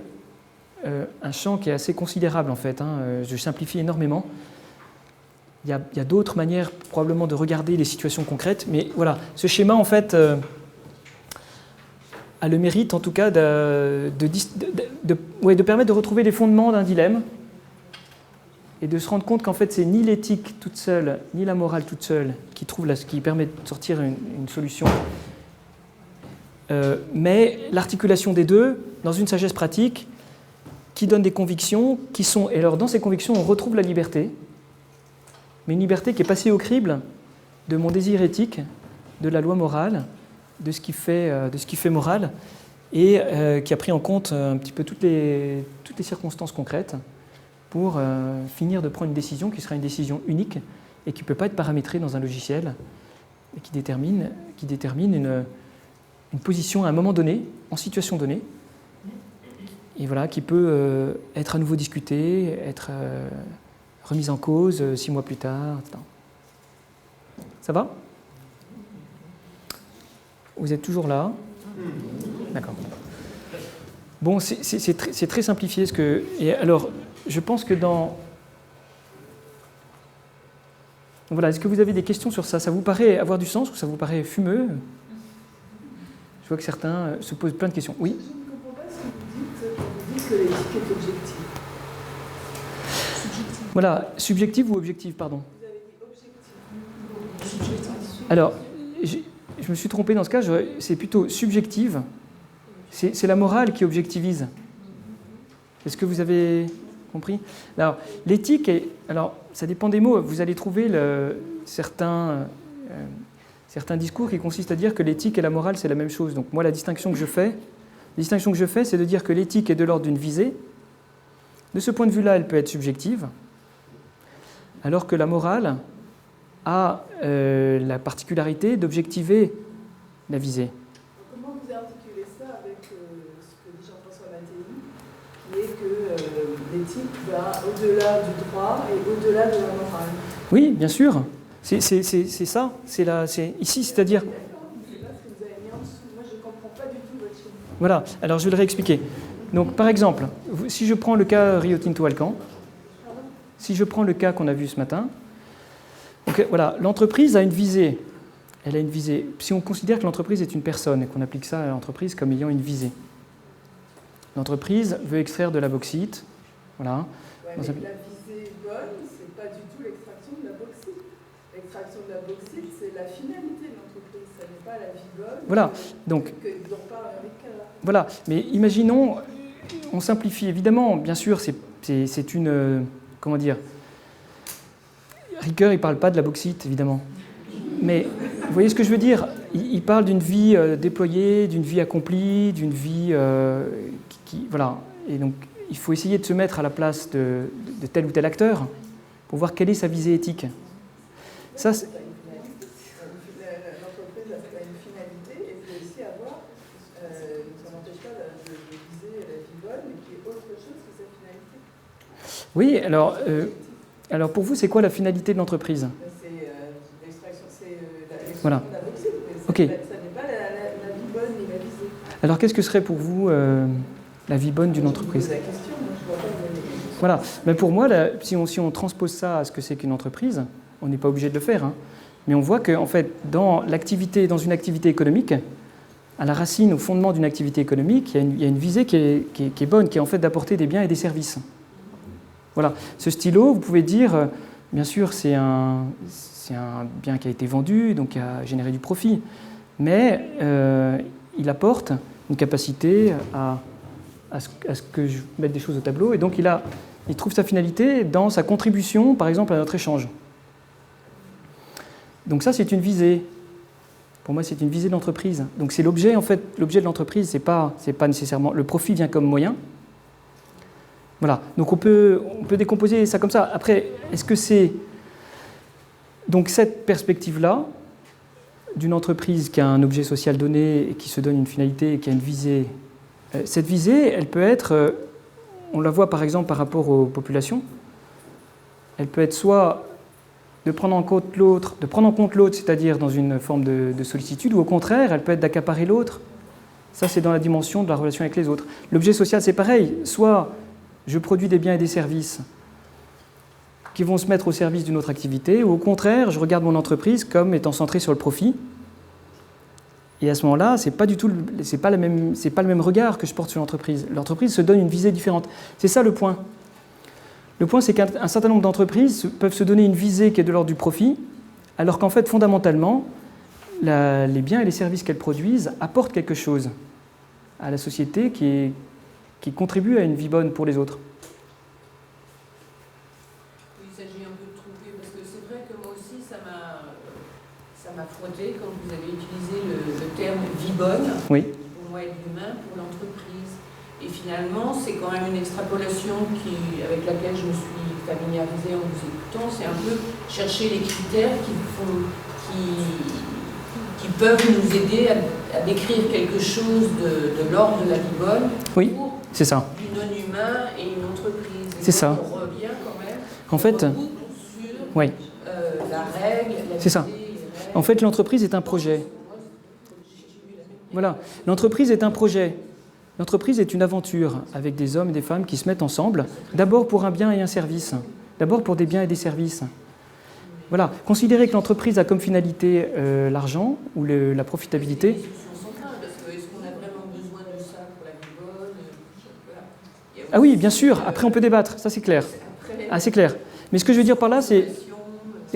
un champ qui est assez considérable, en fait. Hein, je simplifie énormément. Il y a d'autres manières, probablement, de regarder les situations concrètes, mais voilà, ce schéma, en fait, a le mérite, en tout cas, de permettre de retrouver les fondements d'un dilemme et de se rendre compte qu'en fait, c'est ni l'éthique toute seule, ni la morale toute seule qui permet de sortir une solution, mais l'articulation des deux dans une sagesse pratique qui donne des convictions qui sont... Et alors, dans ces convictions, on retrouve la liberté, mais une liberté qui est passée au crible de mon désir éthique, de la loi morale, de ce qui fait morale, et qui a pris en compte un petit peu toutes les circonstances concrètes pour finir de prendre une décision qui sera une décision unique et qui ne peut pas être paramétrée dans un logiciel et qui détermine une position à un moment donné, en situation donnée, et voilà, qui peut être à nouveau discutée, être remise en cause 6 mois plus tard, etc. Ça va ? Vous êtes toujours là ? D'accord. Bon, c'est très simplifié ce que... Et alors, je pense que dans... Voilà, est-ce que vous avez des questions sur ça ? Ça vous paraît avoir du sens ou ça vous paraît fumeux ? Je vois que certains se posent plein de questions. Oui ? Je ne comprends pas ce que vous dites que l'éthique est objective. Subjective. Voilà, subjective ou objective, pardon ? Vous avez dit objective. Subjective. Alors, je me suis trompé dans ce cas, c'est plutôt subjective. C'est la morale qui objectivise. Est-ce que vous avez compris ? Alors, l'éthique, alors, ça dépend des mots. Vous allez trouver certains discours qui consistent à dire que l'éthique et la morale, c'est la même chose. Donc moi, la distinction que je fais, c'est de dire que l'éthique est de l'ordre d'une visée. De ce point de vue-là, elle peut être subjective, alors que la morale, a la particularité d'objectiver la visée. Comment vous articulez ça avec ce que dit Jean-François Mattei, qui est que l'éthique va au-delà du droit et au-delà de la morale? Oui, bien sûr. C'est ça. C'est ici, c'est-à-dire... Je ne sais pas ce que vous avez mis en dessous. Moi, je ne comprends pas du tout votre schéma. Voilà, alors je vais le réexpliquer. Donc, par exemple, si je prends le cas Rio Tinto Alcan, si je prends le cas qu'on a vu ce matin, donc, voilà, l'entreprise a une visée. Elle a une visée. Si on considère que l'entreprise est une personne et qu'on applique ça à l'entreprise comme ayant une visée, l'entreprise veut extraire de la bauxite. Voilà. Ouais, mais la visée bonne, ce n'est pas du tout l'extraction de la bauxite. L'extraction de la bauxite, c'est la finalité de l'entreprise, ça n'est pas la vie bonne. Voilà. Donc, dont parle Ricard. Voilà, mais imaginons, on simplifie évidemment, bien sûr, c'est une. Comment dire? Ricoeur, il ne parle pas de la bauxite, évidemment. Mais vous voyez ce que je veux dire? Il parle d'une vie déployée, d'une vie accomplie, d'une vie voilà. Et donc, il faut essayer de se mettre à la place de tel ou tel acteur pour voir quelle est sa visée éthique. Ça, l'entreprise a une finalité et peut aussi avoir, ça n'empêche pas de viser la vie bonne, mais qui est autre chose que sa finalité. Oui, alors pour vous, c'est quoi la finalité de l'entreprise? C'est l'extraction, Voilà. de la bauxite, mais Ok. ça n'est pas la vie bonne ni la visée. Alors qu'est-ce que serait pour vous la vie bonne d'une entreprise? Je pose la question, moi je ne vois pas de... Voilà. Mais pour moi, si on transpose ça à ce que c'est qu'une entreprise, on n'est pas obligé de le faire, hein. Mais on voit qu'en fait, dans une activité économique, à la racine, au fondement d'une activité économique, il y a une visée qui est bonne, qui est en fait d'apporter des biens et des services. Voilà. Ce stylo, vous pouvez dire, bien sûr, c'est un bien qui a été vendu, donc qui a généré du profit, mais il apporte une capacité à ce que je mette des choses au tableau, et donc il trouve sa finalité dans sa contribution, par exemple, à notre échange. Donc ça, c'est une visée. Pour moi, c'est une visée d'entreprise. Donc c'est l'objet, en fait, l'objet de l'entreprise, c'est pas nécessairement... Le profit vient comme moyen. Voilà. Donc on peut décomposer ça comme ça. Après, est-ce que c'est... Donc cette perspective-là, d'une entreprise qui a un objet social donné et qui se donne une finalité et qui a une visée, cette visée, elle peut être... On la voit par exemple par rapport aux populations. Elle peut être soit de prendre en compte l'autre, c'est-à-dire dans une forme de sollicitude, ou au contraire, elle peut être d'accaparer l'autre. Ça, c'est dans la dimension de la relation avec les autres. L'objet social, c'est pareil. Soit je produis des biens et des services qui vont se mettre au service d'une autre activité, ou au contraire, je regarde mon entreprise comme étant centrée sur le profit. Et à ce moment-là, c'est pas le même regard que je porte sur l'entreprise. L'entreprise se donne une visée différente. C'est ça le point. Le point, c'est qu'un certain nombre d'entreprises peuvent se donner une visée qui est de l'ordre du profit, alors qu'en fait, fondamentalement, les biens et les services qu'elles produisent apportent quelque chose à la société qui contribue à une vie bonne pour les autres. Il s'agit un peu de trouver, parce que c'est vrai que moi aussi, ça m'a frotté quand vous avez utilisé le terme vie bonne, Oui. pour moi être humain, pour l'entreprise. Et finalement, c'est quand même une extrapolation avec laquelle je me suis familiarisée en vous écoutant. C'est un peu chercher les critères qui peuvent nous aider à décrire quelque chose de l'ordre de la vie bonne Oui, c'est ça. du non-humain et une entreprise. C'est ça. On revient quand même En fait, sur oui. la règle, la C'est ça. visée, les règles. En fait, l'entreprise est un projet. Voilà, l'entreprise est un projet. L'entreprise est une aventure avec des hommes et des femmes qui se mettent ensemble, d'abord pour un bien et un service, d'abord pour des biens et des services. Voilà, considérer que l'entreprise a comme finalité l'argent ou la profitabilité. Est-ce qu'on a vraiment besoin de ça pour la vie bonne? Voilà. Ah oui, bien sûr, après on peut débattre, ça c'est clair. Ah, c'est clair. Mais ce que je veux dire par là, c'est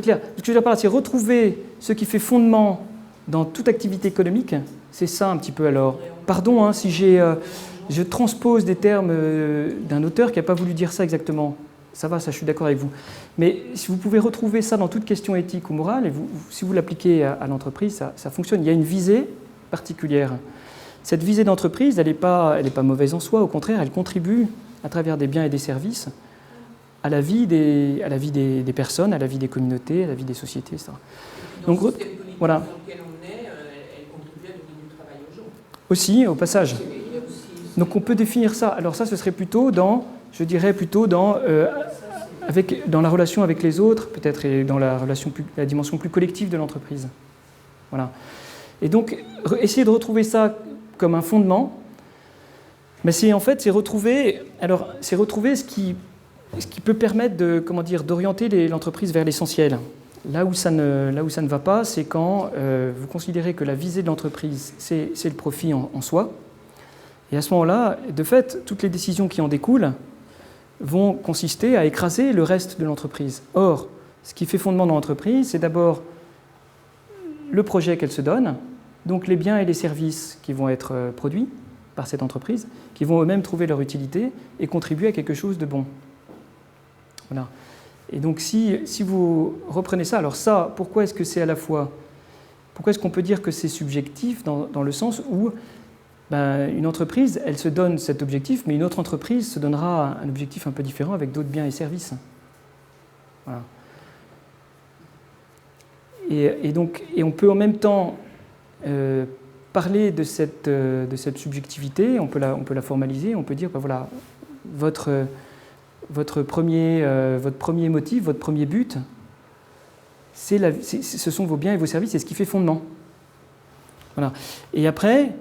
clair. Ce que je veux dire par là, c'est retrouver ce qui fait fondement dans toute activité économique. C'est ça un petit peu alors. Pardon si je transpose des termes d'un auteur qui n'a pas voulu dire ça exactement. Ça va, ça je suis d'accord avec vous. Mais si vous pouvez retrouver ça dans toute question éthique ou morale, et si vous l'appliquez à l'entreprise, ça fonctionne. Il y a une visée particulière. Cette visée d'entreprise, elle n'est pas mauvaise en soi, au contraire, elle contribue à travers des biens et des services à la vie des personnes, à la vie des communautés, à la vie des sociétés, etc. Donc, le système politique voilà. dans lequel on est, elle contribue à donner du travail aux gens. Aussi, au passage. Il y a aussi- Donc on peut définir ça. Alors ça, ce serait plutôt dans, je dirais plutôt dans, dans la relation avec les autres, peut-être, et dans la dimension plus collective de l'entreprise. Voilà. Et donc, essayer de retrouver ça comme un fondement, mais c'est retrouver ce qui peut permettre d'orienter l'entreprise vers l'essentiel. Là où ça ne va pas, c'est quand vous considérez que la visée de l'entreprise, c'est le profit en soi. Et à ce moment-là, de fait, toutes les décisions qui en découlent vont consister à écraser le reste de l'entreprise. Or, ce qui fait fondement dans l'entreprise, c'est d'abord le projet qu'elle se donne, donc les biens et les services qui vont être produits par cette entreprise, qui vont eux-mêmes trouver leur utilité et contribuer à quelque chose de bon. Voilà. Et donc si vous reprenez ça, alors ça, pourquoi est-ce que c'est à la fois... Pourquoi est-ce qu'on peut dire que c'est subjectif dans le sens où une entreprise, elle se donne cet objectif, mais une autre entreprise se donnera un objectif un peu différent avec d'autres biens et services. Voilà. Et on peut en même temps parler de cette subjectivité, on peut la formaliser, on peut dire, voilà, votre premier motif, votre premier but, ce sont vos biens et vos services, c'est ce qui fait fondement. Voilà. Et après,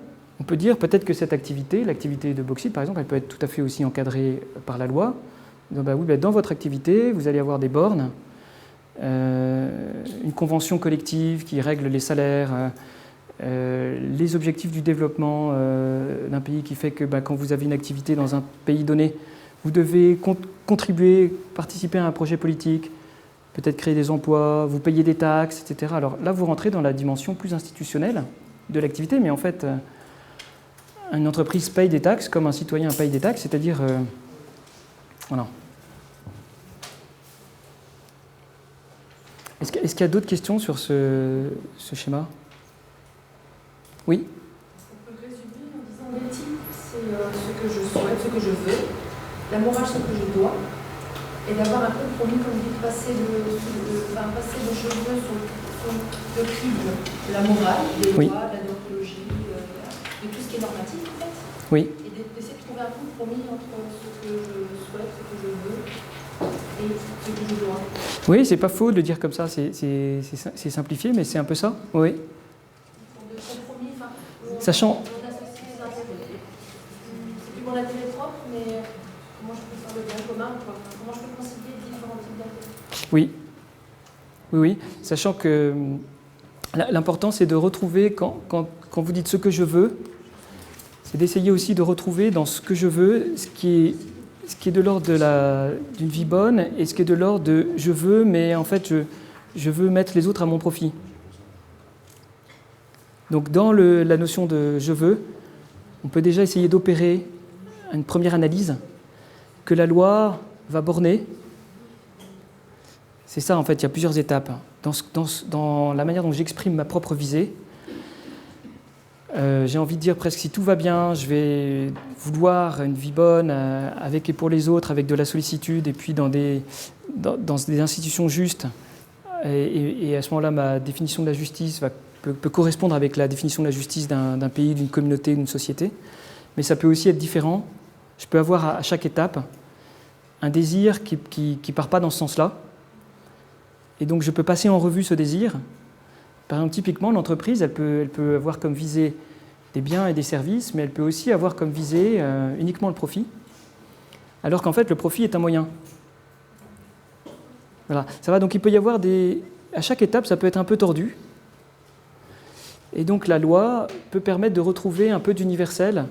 on peut dire peut-être que cette activité, l'activité de bauxite par exemple, elle peut être tout à fait aussi encadrée par la loi. Donc, dans votre activité, vous allez avoir des bornes, une convention collective qui règle les salaires, les objectifs du développement d'un pays qui fait que quand vous avez une activité dans un pays donné, vous devez contribuer, participer à un projet politique, peut-être créer des emplois, vous payer des taxes, etc. Alors là, vous rentrez dans la dimension plus institutionnelle de l'activité, mais en fait, une entreprise paye des taxes comme un citoyen paye des taxes, c'est-à-dire... voilà. Est-ce qu'il y a d'autres questions sur ce schéma? Oui? On peut le résumer en disant l'éthique, c'est ce que je souhaite, ce que je veux, la morale, ce que je dois, et d'avoir un compromis, comme vous dites, passer de je veux sur le crible de la morale, des Oui. lois, de la déontologie, de tout ce qui est normatif en fait. Oui. Et d'essayer de trouver un compromis entre ce que je souhaite, ce que je veux et ce que je dois. Oui, c'est pas faux de le dire comme ça, c'est simplifié, mais c'est un peu ça, oui. De compromis, Sachant... on associe les intérêts. C'est plus mon intérêt propre, mais comment je peux faire le bien commun, comment je peux concilier différents types d'intérêts. Oui, sachant que l'important c'est de retrouver, quand vous dites ce que je veux, c'est d'essayer aussi de retrouver dans ce que je veux ce qui est de l'ordre d'une vie bonne et ce qui est de l'ordre de je veux, mais en fait je veux mettre les autres à mon profit. Donc dans la notion de je veux, on peut déjà essayer d'opérer une première analyse que la loi va borner. C'est ça en fait, il y a plusieurs étapes. Dans la manière dont j'exprime ma propre visée, j'ai envie de dire presque si tout va bien, je vais vouloir une vie bonne avec et pour les autres, avec de la sollicitude et puis dans des institutions justes. Et à ce moment-là, ma définition de la justice peut correspondre avec la définition de la justice d'un pays, d'une communauté, d'une société. Mais ça peut aussi être différent. Je peux avoir à chaque étape un désir qui ne part pas dans ce sens-là. Et donc je peux passer en revue ce désir. Par exemple, typiquement, l'entreprise, elle peut avoir comme visée des biens et des services, mais elle peut aussi avoir comme visée uniquement le profit, alors qu'en fait, le profit est un moyen. Voilà, ça va. Donc il peut y avoir à chaque étape, ça peut être un peu tordu. Et donc la loi peut permettre de retrouver un peu d'universel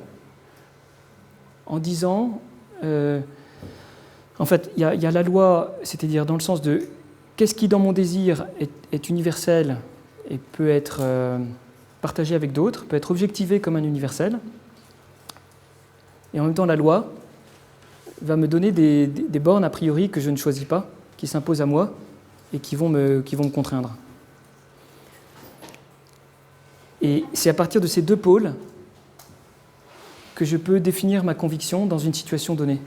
en disant... en fait, il y a la loi, c'est-à-dire dans le sens de qu'est-ce qui, dans mon désir, est universel et peut être partagé avec d'autres, peut être objectivé comme un universel. Et en même temps, la loi va me donner des bornes a priori que je ne choisis pas, qui s'imposent à moi et qui vont me contraindre. Et c'est à partir de ces deux pôles que je peux définir ma conviction dans une situation donnée.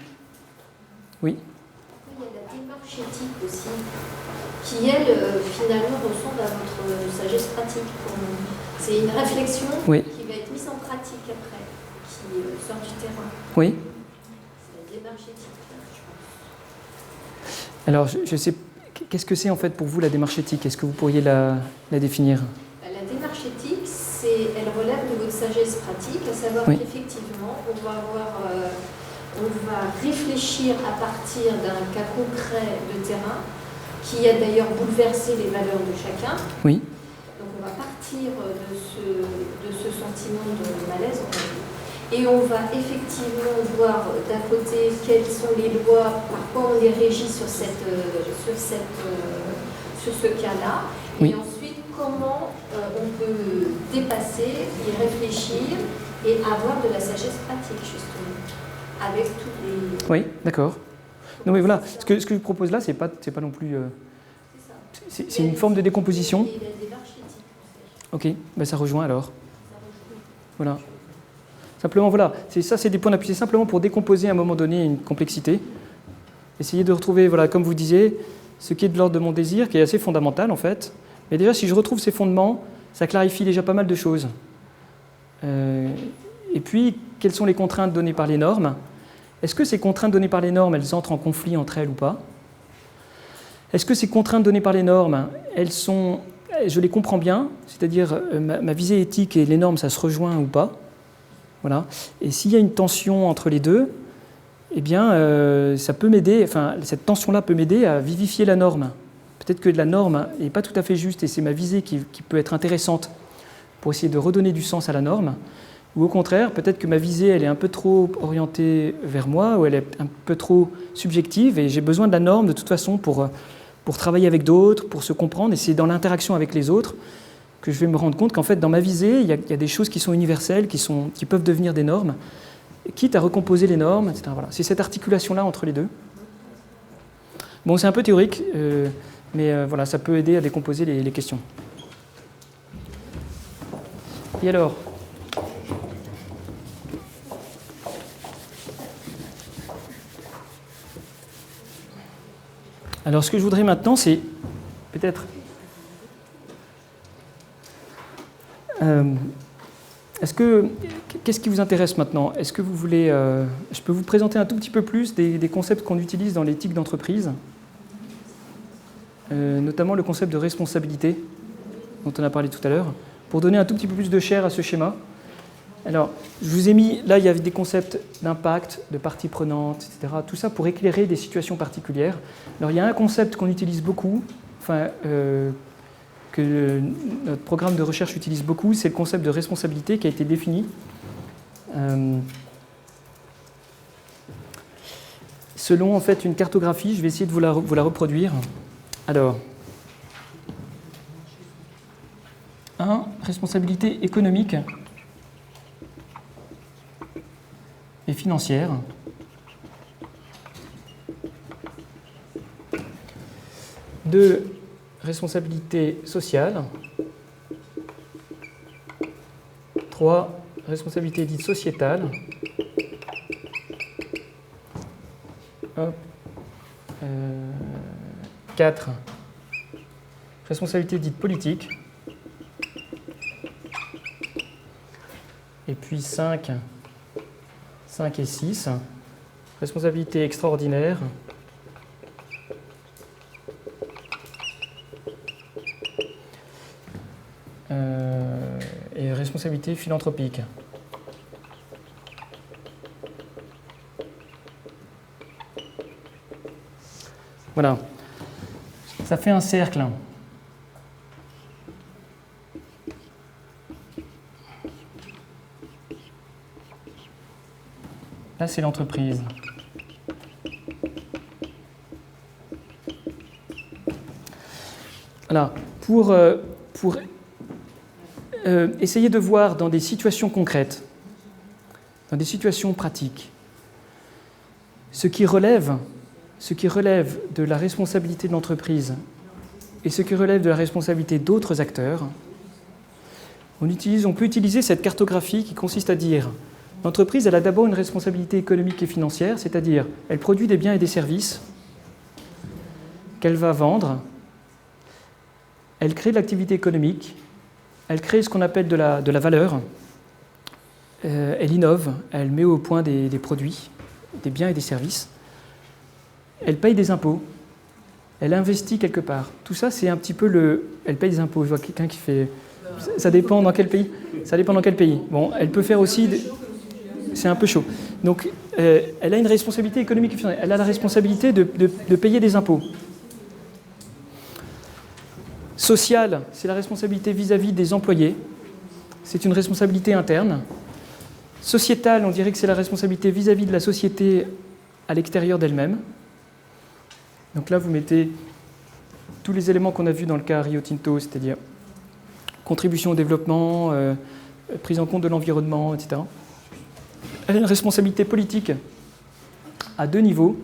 Oui ? Il y a la démarche éthique aussi, qui, elle, finalement, ressemble à votre sagesse pratique pour nous. C'est une réflexion qui va être mise en pratique après, qui sort du terrain. Oui. C'est la démarche éthique, je pense. Alors, je sais, qu'est-ce que c'est en fait pour vous la démarche éthique? Est-ce que vous pourriez la définir? La démarche éthique, elle relève de votre sagesse pratique, à savoir qu'effectivement, on va réfléchir à partir d'un cas concret de terrain qui a d'ailleurs bouleversé les valeurs de chacun. Oui. Donc on va partir de ce sentiment de malaise, et on va effectivement voir d'un côté quelles sont les lois, par quoi on les régit sur ce cas-là, et ensuite comment on peut dépasser, y réfléchir et avoir de la sagesse pratique justement, avec tous les... Oui, d'accord. Non mais voilà, ce que je propose là, c'est pas non plus... C'est une forme de décomposition. Et la démarche éthique. Ok, ben ça rejoint alors. Voilà. Simplement, voilà, c'est des points d'appui, simplement pour décomposer à un moment donné une complexité. Essayer de retrouver, voilà, comme vous disiez, ce qui est de l'ordre de mon désir, qui est assez fondamental en fait. Mais déjà, si je retrouve ces fondements, ça clarifie déjà pas mal de choses. Et puis, quelles sont les contraintes données par les normes? Est-ce que ces contraintes données par les normes, elles entrent en conflit entre elles ou pas? Est-ce que ces contraintes données par les normes, je les comprends bien, c'est-à-dire ma visée éthique et les normes, ça se rejoint ou pas? Voilà. Et s'il y a une tension entre les deux, eh bien, ça peut m'aider, enfin, cette tension-là peut m'aider à vivifier la norme. Peut-être que la norme n'est pas tout à fait juste et c'est ma visée qui peut être intéressante pour essayer de redonner du sens à la norme. Ou au contraire, peut-être que ma visée, elle est un peu trop orientée vers moi ou elle est un peu trop subjective et j'ai besoin de la norme de toute façon pour travailler avec d'autres, pour se comprendre. Et c'est dans l'interaction avec les autres que je vais me rendre compte qu'en fait, dans ma visée, il y a des choses qui sont universelles, qui peuvent devenir des normes, quitte à recomposer les normes, etc. Voilà. C'est cette articulation-là entre les deux. Bon, c'est un peu théorique, mais voilà, ça peut aider à décomposer les questions. Et alors ? Alors, ce que je voudrais maintenant, c'est peut-être... Qu'est-ce qui vous intéresse maintenant? Est-ce que vous voulez... je peux vous présenter un tout petit peu plus des concepts qu'on utilise dans l'éthique d'entreprise, notamment le concept de responsabilité, dont on a parlé tout à l'heure, pour donner un tout petit peu plus de chair à ce schéma. Alors, je vous ai mis... Là, il y avait des concepts d'impact, de parties prenantes, etc. Tout ça pour éclairer des situations particulières. Alors, il y a un concept qu'on utilise beaucoup, que notre programme de recherche utilise beaucoup, c'est le concept de responsabilité qui a été défini. Selon en fait une cartographie, je vais essayer de vous la reproduire. Alors, 1. Responsabilité économique et financière. 2. Responsabilité sociale. 3. Responsabilité dite sociétale. 4. Responsabilité dite politique. Et puis 5 et 6. Responsabilité extraordinaire. Et responsabilité philanthropique. Voilà. Ça fait un cercle. Là, c'est l'entreprise. Voilà. Pour essayer de voir dans des situations concrètes, dans des situations pratiques, ce qui relève de la responsabilité de l'entreprise et ce qui relève de la responsabilité d'autres acteurs, on peut utiliser cette cartographie qui consiste à dire l'entreprise, elle a d'abord une responsabilité économique et financière, c'est-à-dire elle produit des biens et des services, qu'elle va vendre, elle crée de l'activité économique, elle crée ce qu'on appelle de la valeur, elle innove, elle met au point des produits, des biens et des services, elle paye des impôts, elle investit quelque part. Tout ça, c'est un petit peu elle paye des impôts. Je vois quelqu'un qui fait... Ça dépend dans quel pays. Ça dépend dans quel pays. Bon, elle peut faire aussi... C'est un peu chaud. Donc, elle a une responsabilité économique et financière. Elle a la responsabilité de payer des impôts. Sociale, c'est la responsabilité vis-à-vis des employés. C'est une responsabilité interne. Sociétale, on dirait que c'est la responsabilité vis-à-vis de la société à l'extérieur d'elle-même. Donc là, vous mettez tous les éléments qu'on a vus dans le cas Rio Tinto, c'est-à-dire contribution au développement, prise en compte de l'environnement, etc. Elle a une responsabilité politique à 2 niveaux.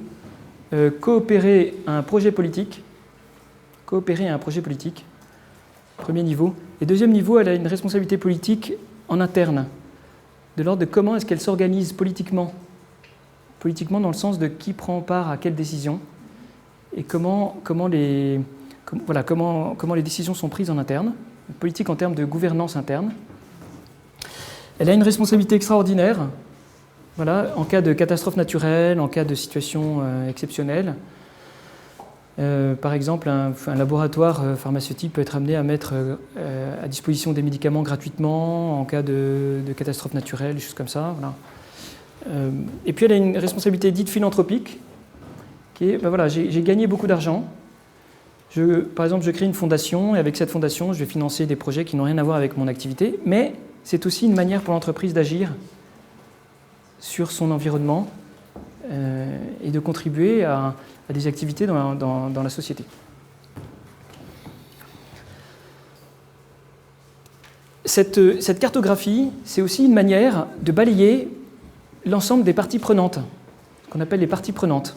Coopérer à un projet politique. Premier niveau. Et deuxième niveau, elle a une responsabilité politique en interne, de l'ordre de comment est-ce qu'elle s'organise politiquement. Politiquement dans le sens de qui prend part à quelle décision et comment les décisions sont prises en interne, politique en termes de gouvernance interne. Elle a une responsabilité extraordinaire, voilà, en cas de catastrophe naturelle, en cas de situation exceptionnelle. Par exemple, un laboratoire pharmaceutique peut être amené à mettre à disposition des médicaments gratuitement en cas de catastrophe naturelle, des choses comme ça. Voilà. Et puis elle a une responsabilité dite philanthropique, qui est, voilà, j'ai gagné beaucoup d'argent. Par exemple, je crée une fondation, et avec cette fondation, je vais financer des projets qui n'ont rien à voir avec mon activité, mais c'est aussi une manière pour l'entreprise d'agir sur son environnement et de contribuer à des activités dans la société. Cette cartographie, c'est aussi une manière de balayer l'ensemble des parties prenantes, qu'on appelle les parties prenantes.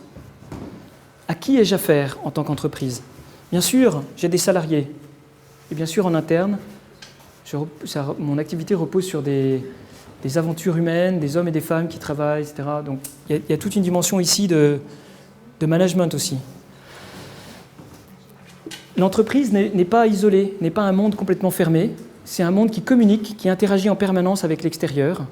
À qui ai-je affaire en tant qu'entreprise ? Bien sûr, j'ai des salariés. Et bien sûr, en interne, mon activité repose sur des aventures humaines, des hommes et des femmes qui travaillent, etc. Donc, il y a toute une dimension ici de management aussi. L'entreprise n'est pas isolée, n'est pas un monde complètement fermé. C'est un monde qui communique, qui interagit en permanence avec l'extérieur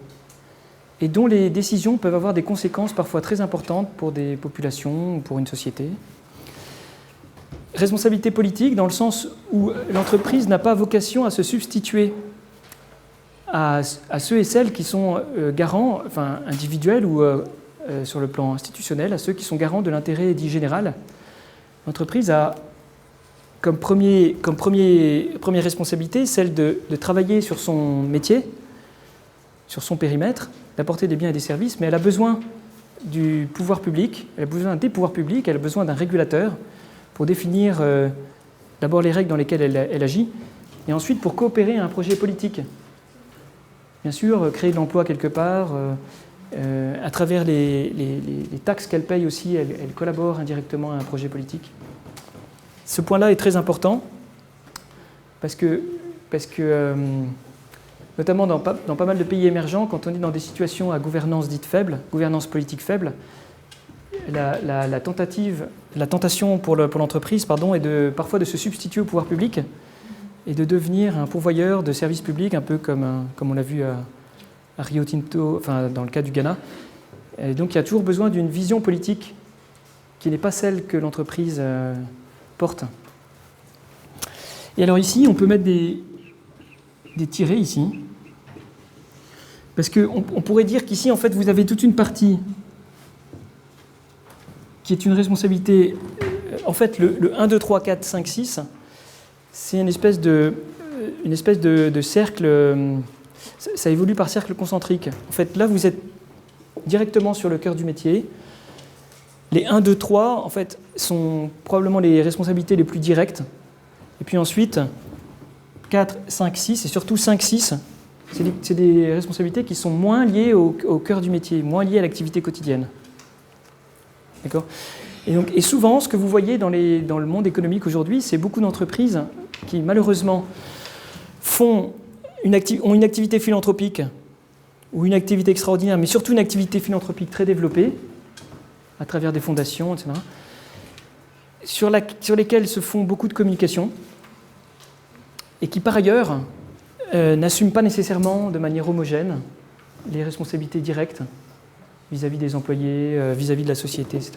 et dont les décisions peuvent avoir des conséquences parfois très importantes pour des populations ou pour une société. Responsabilité politique dans le sens où l'entreprise n'a pas vocation à se substituer à ceux et celles qui sont garants, enfin individuels ou sur le plan institutionnel, à ceux qui sont garants de l'intérêt dit général. L'entreprise a comme première responsabilité celle de travailler sur son métier, sur son périmètre, d'apporter des biens et des services, mais elle a besoin du pouvoir public, elle a besoin des pouvoirs publics, elle a besoin d'un régulateur pour définir d'abord les règles dans lesquelles elle agit, et ensuite pour coopérer à un projet politique. Bien sûr, créer de l'emploi quelque part, à travers les taxes qu'elle paye aussi, elle collabore indirectement à un projet politique. Ce point-là est très important parce que notamment dans pas mal de pays émergents, quand on est dans des situations à gouvernance dite faible, gouvernance politique faible, la tentation pour l'entreprise est parfois de se substituer au pouvoir public et de devenir un pourvoyeur de services publics, un peu comme on l'a vu à Rio Tinto, enfin dans le cas du Ghana. Et donc il y a toujours besoin d'une vision politique qui n'est pas celle que l'entreprise porte. Et alors ici, on peut mettre des tirets ici, parce qu'on pourrait dire qu'ici, en fait, vous avez toute une partie qui est une responsabilité. En fait, le 1, 2, 3, 4, 5, 6, c'est une espèce de cercle. Ça évolue par cercle concentrique. En fait, là, vous êtes directement sur le cœur du métier. Les 1, 2, 3, en fait, sont probablement les responsabilités les plus directes. Et puis ensuite, 4, 5, 6, et surtout 5, 6, c'est des responsabilités qui sont moins liées au cœur du métier, moins liées à l'activité quotidienne. D'accord ? Et souvent, ce que vous voyez dans le monde économique aujourd'hui, c'est beaucoup d'entreprises qui, malheureusement, ont une activité philanthropique ou une activité extraordinaire, mais surtout une activité philanthropique très développée, à travers des fondations, etc., sur lesquelles se font beaucoup de communications et qui, par ailleurs, n'assument pas nécessairement de manière homogène les responsabilités directes vis-à-vis des employés, vis-à-vis de la société, etc.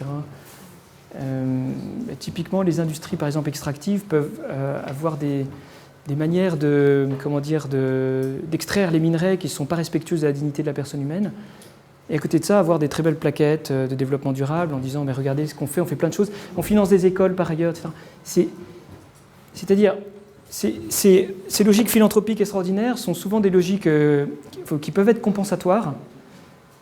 Typiquement, les industries, par exemple, extractives peuvent avoir des manières d'extraire les minerais qui ne sont pas respectueuses de la dignité de la personne humaine. Et à côté de ça, avoir des très belles plaquettes de développement durable en disant « mais regardez ce qu'on fait, on fait plein de choses, on finance des écoles par ailleurs, etc. » C'est-à-dire, ces logiques philanthropiques extraordinaires sont souvent des logiques qui peuvent être compensatoires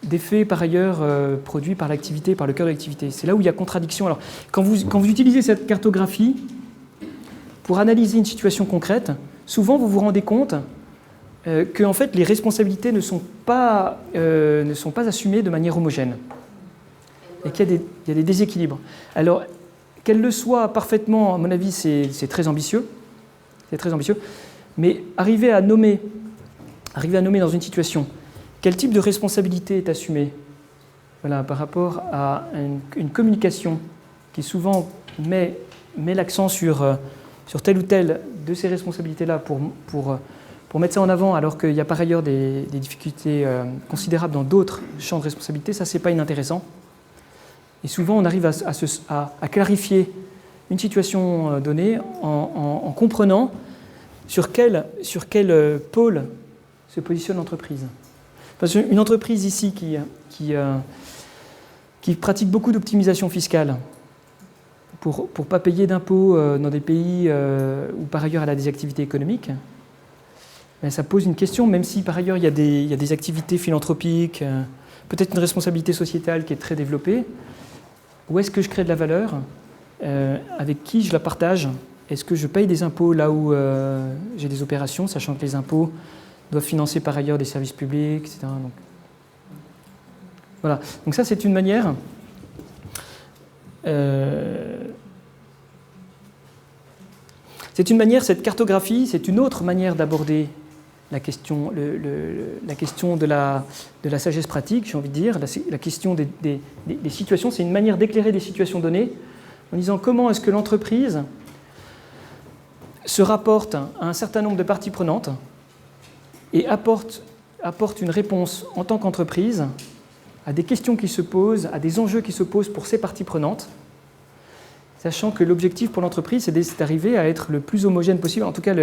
d'effets par ailleurs produits par l'activité, par le cœur de l'activité. C'est là où il y a contradiction. Alors, quand vous utilisez cette cartographie pour analyser une situation concrète, souvent vous vous rendez compte que en fait, les responsabilités ne sont pas assumées de manière homogène et qu'il y a des déséquilibres. Alors, qu'elles le soient parfaitement, à mon avis, c'est très ambitieux. C'est très ambitieux. Mais arriver à nommer dans une situation quel type de responsabilité est assumée, voilà, par rapport à une communication qui souvent met l'accent sur telle ou telle de ces responsabilités-là pour mettre ça en avant, alors qu'il y a par ailleurs des difficultés considérables dans d'autres champs de responsabilité, ça, c'est pas inintéressant. Et souvent, on arrive à clarifier une situation donnée en comprenant sur quel pôle se positionne l'entreprise. Parce qu'une entreprise ici qui pratique beaucoup d'optimisation fiscale pour ne pas payer d'impôts dans des pays où par ailleurs elle a des activités économiques, ben ça pose une question, même si par ailleurs il y a des activités philanthropiques, peut-être une responsabilité sociétale qui est très développée. Où est-ce que je crée de la valeur? Avec qui je la partage? Est-ce que je paye des impôts là où j'ai des opérations, sachant que les impôts doivent financer par ailleurs des services publics, etc. Donc, voilà. Donc ça, c'est une manière. Cette cartographie, c'est une autre manière d'aborder la question, la question de la sagesse pratique, j'ai envie de dire, la question des situations. C'est une manière d'éclairer des situations données en disant comment est-ce que l'entreprise se rapporte à un certain nombre de parties prenantes et apporte une réponse en tant qu'entreprise à des questions qui se posent, à des enjeux qui se posent pour ces parties prenantes, sachant que l'objectif pour l'entreprise, c'est d'arriver à être le plus homogène possible, en tout cas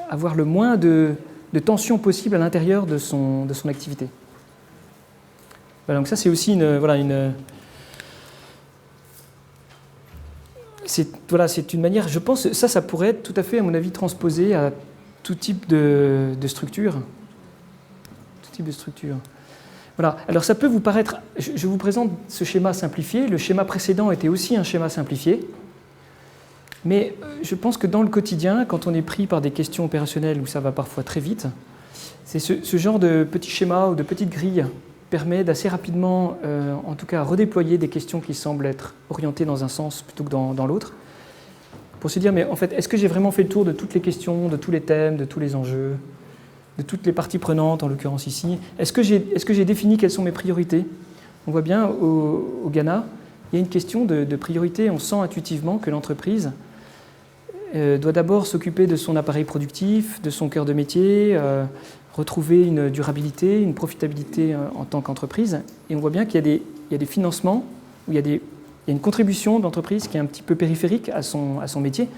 avoir le moins de tension possible à l'intérieur de son activité. Voilà, donc ça, c'est aussi c'est une manière, je pense, ça pourrait être tout à fait, à mon avis, transposé à tout type de structure. Tout type de structure. Voilà. Alors ça peut vous paraître, je vous présente ce schéma simplifié, le schéma précédent était aussi un schéma simplifié, mais je pense que dans le quotidien, quand on est pris par des questions opérationnelles où ça va parfois très vite, c'est ce genre de petit schéma ou de petite grille permet d'assez rapidement, en tout cas, redéployer des questions qui semblent être orientées dans un sens plutôt que dans l'autre, pour se dire, mais en fait, est-ce que j'ai vraiment fait le tour de toutes les questions, de tous les thèmes, de tous les enjeux, de toutes les parties prenantes, en l'occurrence ici? Est-ce que j'ai défini quelles sont mes priorités? On voit bien, au Ghana, il y a une question de priorité. On sent intuitivement que l'entreprise doit d'abord s'occuper de son appareil productif, de son cœur de métier, retrouver une durabilité, une profitabilité en tant qu'entreprise. Et on voit bien qu'il y a des financements, où il y a une contribution de l'entreprise qui est un petit peu périphérique à son métier,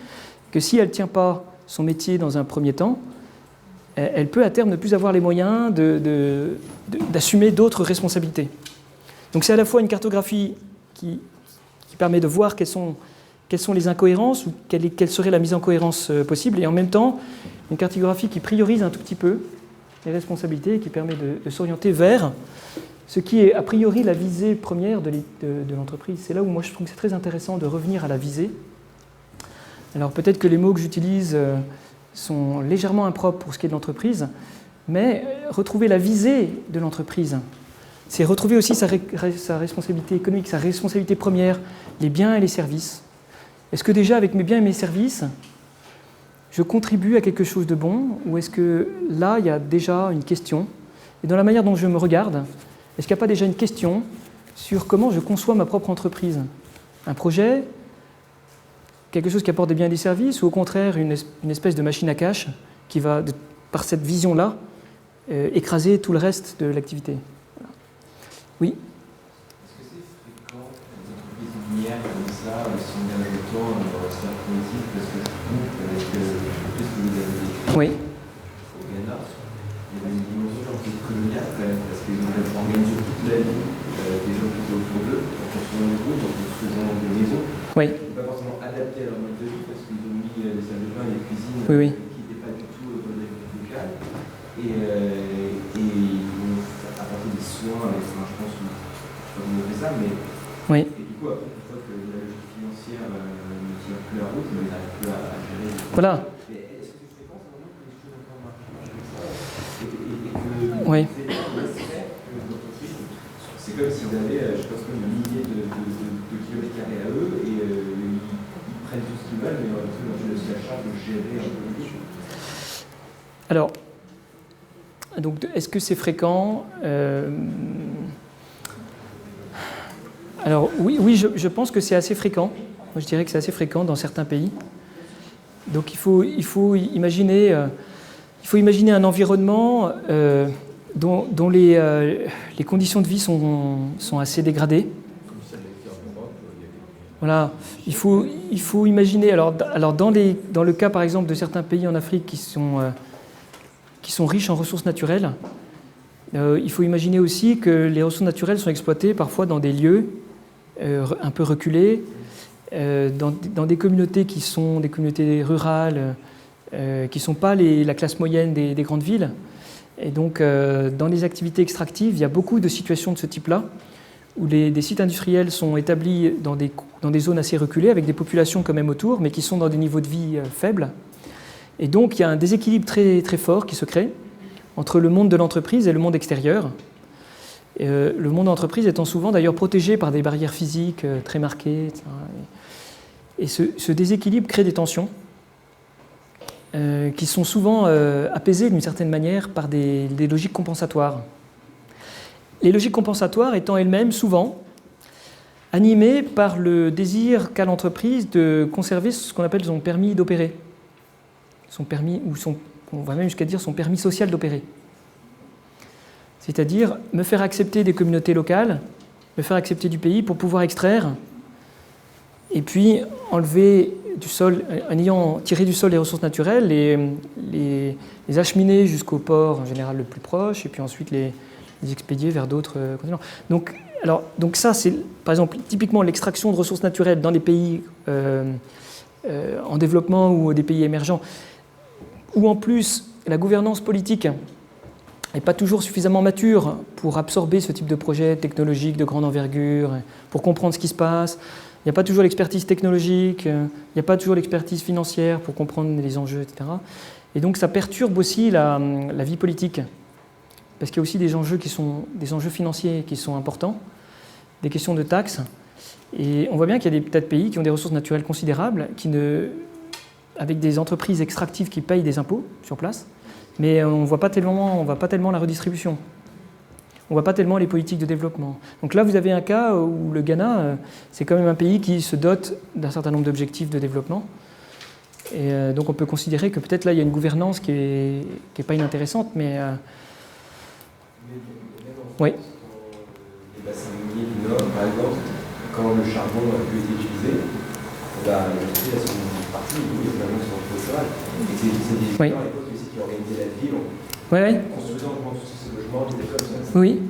que si elle ne tient pas son métier dans un premier temps, elle peut à terme ne plus avoir les moyens d'assumer d'autres responsabilités. Donc c'est à la fois une cartographie qui permet de voir quelles sont les incohérences ou quelle serait la mise en cohérence possible, et en même temps une cartographie qui priorise un tout petit peu les responsabilités et qui permet de s'orienter vers ce qui est a priori la visée première de l'entreprise. C'est là où moi je trouve que c'est très intéressant de revenir à la visée. Alors peut-être que les mots que j'utilise sont légèrement impropres pour ce qui est de l'entreprise, mais retrouver la visée de l'entreprise, c'est retrouver aussi sa responsabilité économique, sa responsabilité première, les biens et les services. Est-ce que déjà avec mes biens et mes services, je contribue à quelque chose de bon, ou est-ce que là, il y a déjà une question? Et dans la manière dont je me regarde, est-ce qu'il n'y a pas déjà une question sur comment je conçois ma propre entreprise? Un projet, quelque chose qui apporte des biens et des services, ou au contraire une espèce de machine à cash qui va, par cette vision-là, écraser tout le reste de l'activité. Voilà. Oui. Est-ce que c'est fréquent les entreprises minières comme ça s'engagent autant dans la sphère politique? Parce que je trouve qu'avec tout ce que vous avez décrit Oui. au Ghana, il y avait une dimension un peu coloniale quand même, parce qu'ils ont organisé toute la vie des gens qui étaient autour d'eux, en construisant des routes, en construisant des maisons. Oui. Pas forcément adapté à leur mode de vie, parce qu'ils ont mis les salles de bain et les cuisines Oui, oui. qui n'étaient pas du tout dans les locales. Et ils vont apporter des soins, je pense que je sais pas comment on fait ça, mais Oui. et du coup, après, une fois que la logique financière ne tient plus la route, ils n'arrivent plus à gérer. Voilà. Mais est-ce que c'est fréquent, ça, que les choses encore marchent comme ça et que Oui. c'est comme s'ils avaient, je pense, comme milliers de kilomètres carrés à eux et ils prennent tout ce qu'ils veulent, mais en fait, on a aussi la charge de gérer un peu les choses. Alors, donc, est-ce que c'est fréquent? Alors oui, je pense que c'est assez fréquent. Moi, je dirais que c'est assez fréquent dans certains pays. Donc il faut imaginer un environnement dont les conditions de vie sont assez dégradées. Voilà, il faut imaginer. Alors dans le cas par exemple de certains pays en Afrique qui sont riches en ressources naturelles, il faut imaginer aussi que les ressources naturelles sont exploitées parfois dans des lieux un peu reculés, dans des communautés qui sont des communautés rurales, qui ne sont pas la classe moyenne des grandes villes. Et donc, dans les activités extractives, il y a beaucoup de situations de ce type-là, où des sites industriels sont établis dans des zones assez reculées, avec des populations quand même autour, mais qui sont dans des niveaux de vie faibles. Et donc, il y a un déséquilibre très, très fort qui se crée entre le monde de l'entreprise et le monde extérieur. Le monde de l'entreprise étant souvent d'ailleurs protégé par des barrières physiques très marquées, etc. Et ce déséquilibre crée des tensions qui sont souvent apaisées d'une certaine manière par des logiques compensatoires. Les logiques compensatoires étant elles-mêmes souvent animées par le désir qu'a l'entreprise de conserver ce qu'on appelle son permis d'opérer, son permis, on va même jusqu'à dire son permis social d'opérer. C'est-à-dire me faire accepter des communautés locales, me faire accepter du pays pour pouvoir extraire, et puis enlever du sol, en ayant tiré du sol les ressources naturelles, les acheminer jusqu'au port en général le plus proche, et puis ensuite les expédier vers d'autres continents. Donc ça, c'est par exemple typiquement l'extraction de ressources naturelles dans des pays en développement ou des pays émergents, où en plus la gouvernance politique n'est pas toujours suffisamment mature pour absorber ce type de projet technologique de grande envergure, pour comprendre ce qui se passe. Il n'y a pas toujours l'expertise technologique, il n'y a pas toujours l'expertise financière pour comprendre les enjeux, etc. Et donc ça perturbe aussi la vie politique, parce qu'il y a aussi des enjeux des enjeux financiers qui sont importants, des questions de taxes. Et on voit bien qu'il y a peut-être pays qui ont des ressources naturelles considérables, avec des entreprises extractives qui payent des impôts sur place, mais on ne voit pas tellement la redistribution. On ne voit pas tellement les politiques de développement. Donc là, vous avez un cas où le Ghana, c'est quand même un pays qui se dote d'un certain nombre d'objectifs de développement. Et donc on peut considérer que peut-être là, il y a une gouvernance qui est pas inintéressante, mais... Oui. Les bassins miniers du Nord, par exemple, quand le charbon a pu être utilisé, les industries sont parties, il y a finalement qui sont trop et c'est des gens à l'époque aussi qui organisaient la ville en construisant tous ces logements, des comme ça. Oui,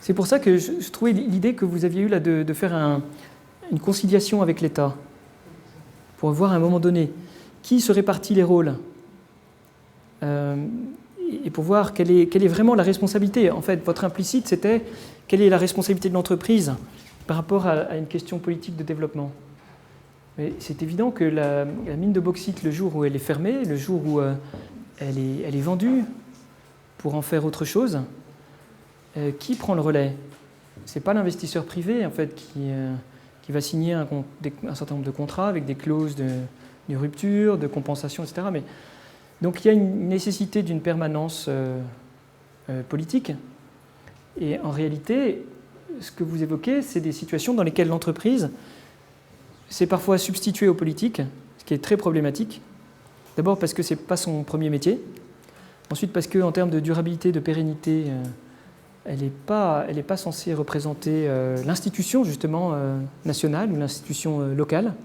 c'est pour ça que je trouvais l'idée que vous aviez eue là de faire une conciliation avec l'État, pour voir à un moment donné qui se répartit les rôles, et pour voir quelle est vraiment la responsabilité. En fait, votre implicite, c'était quelle est la responsabilité de l'entreprise par rapport à une question politique de développement. Mais c'est évident que la mine de bauxite, le jour où elle est fermée, le jour où elle est vendue pour en faire autre chose, qui prend le relais? Ce n'est pas l'investisseur privé en fait, qui va signer un certain nombre de contrats avec des clauses de rupture, de compensation, etc. Mais, donc il y a une nécessité d'une permanence politique. Et en réalité, ce que vous évoquez, c'est des situations dans lesquelles l'entreprise s'est parfois substituée aux politiques qui est très problématique. D'abord parce que ce n'est pas son premier métier. Ensuite parce qu'en termes de durabilité, de pérennité, elle n'est pas censée représenter l'institution justement nationale ou l'institution locale.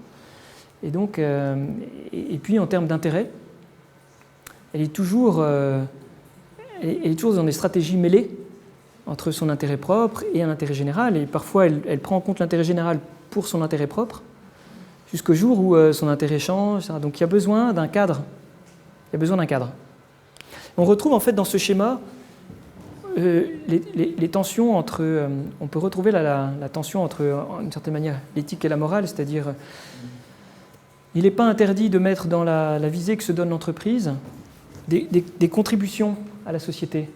Et donc, et puis en termes d'intérêt, elle est toujours dans des stratégies mêlées entre son intérêt propre et un intérêt général. Et parfois, elle prend en compte l'intérêt général pour son intérêt propre, jusqu'au jour où son intérêt change. Etc. Donc il y a besoin d'un cadre. Il y a besoin d'un cadre. On retrouve en fait dans ce schéma les tensions entre... on peut retrouver la tension entre, d'une certaine manière, l'éthique et la morale, c'est-à-dire il n'est pas interdit de mettre dans la visée que se donne l'entreprise des contributions à la société.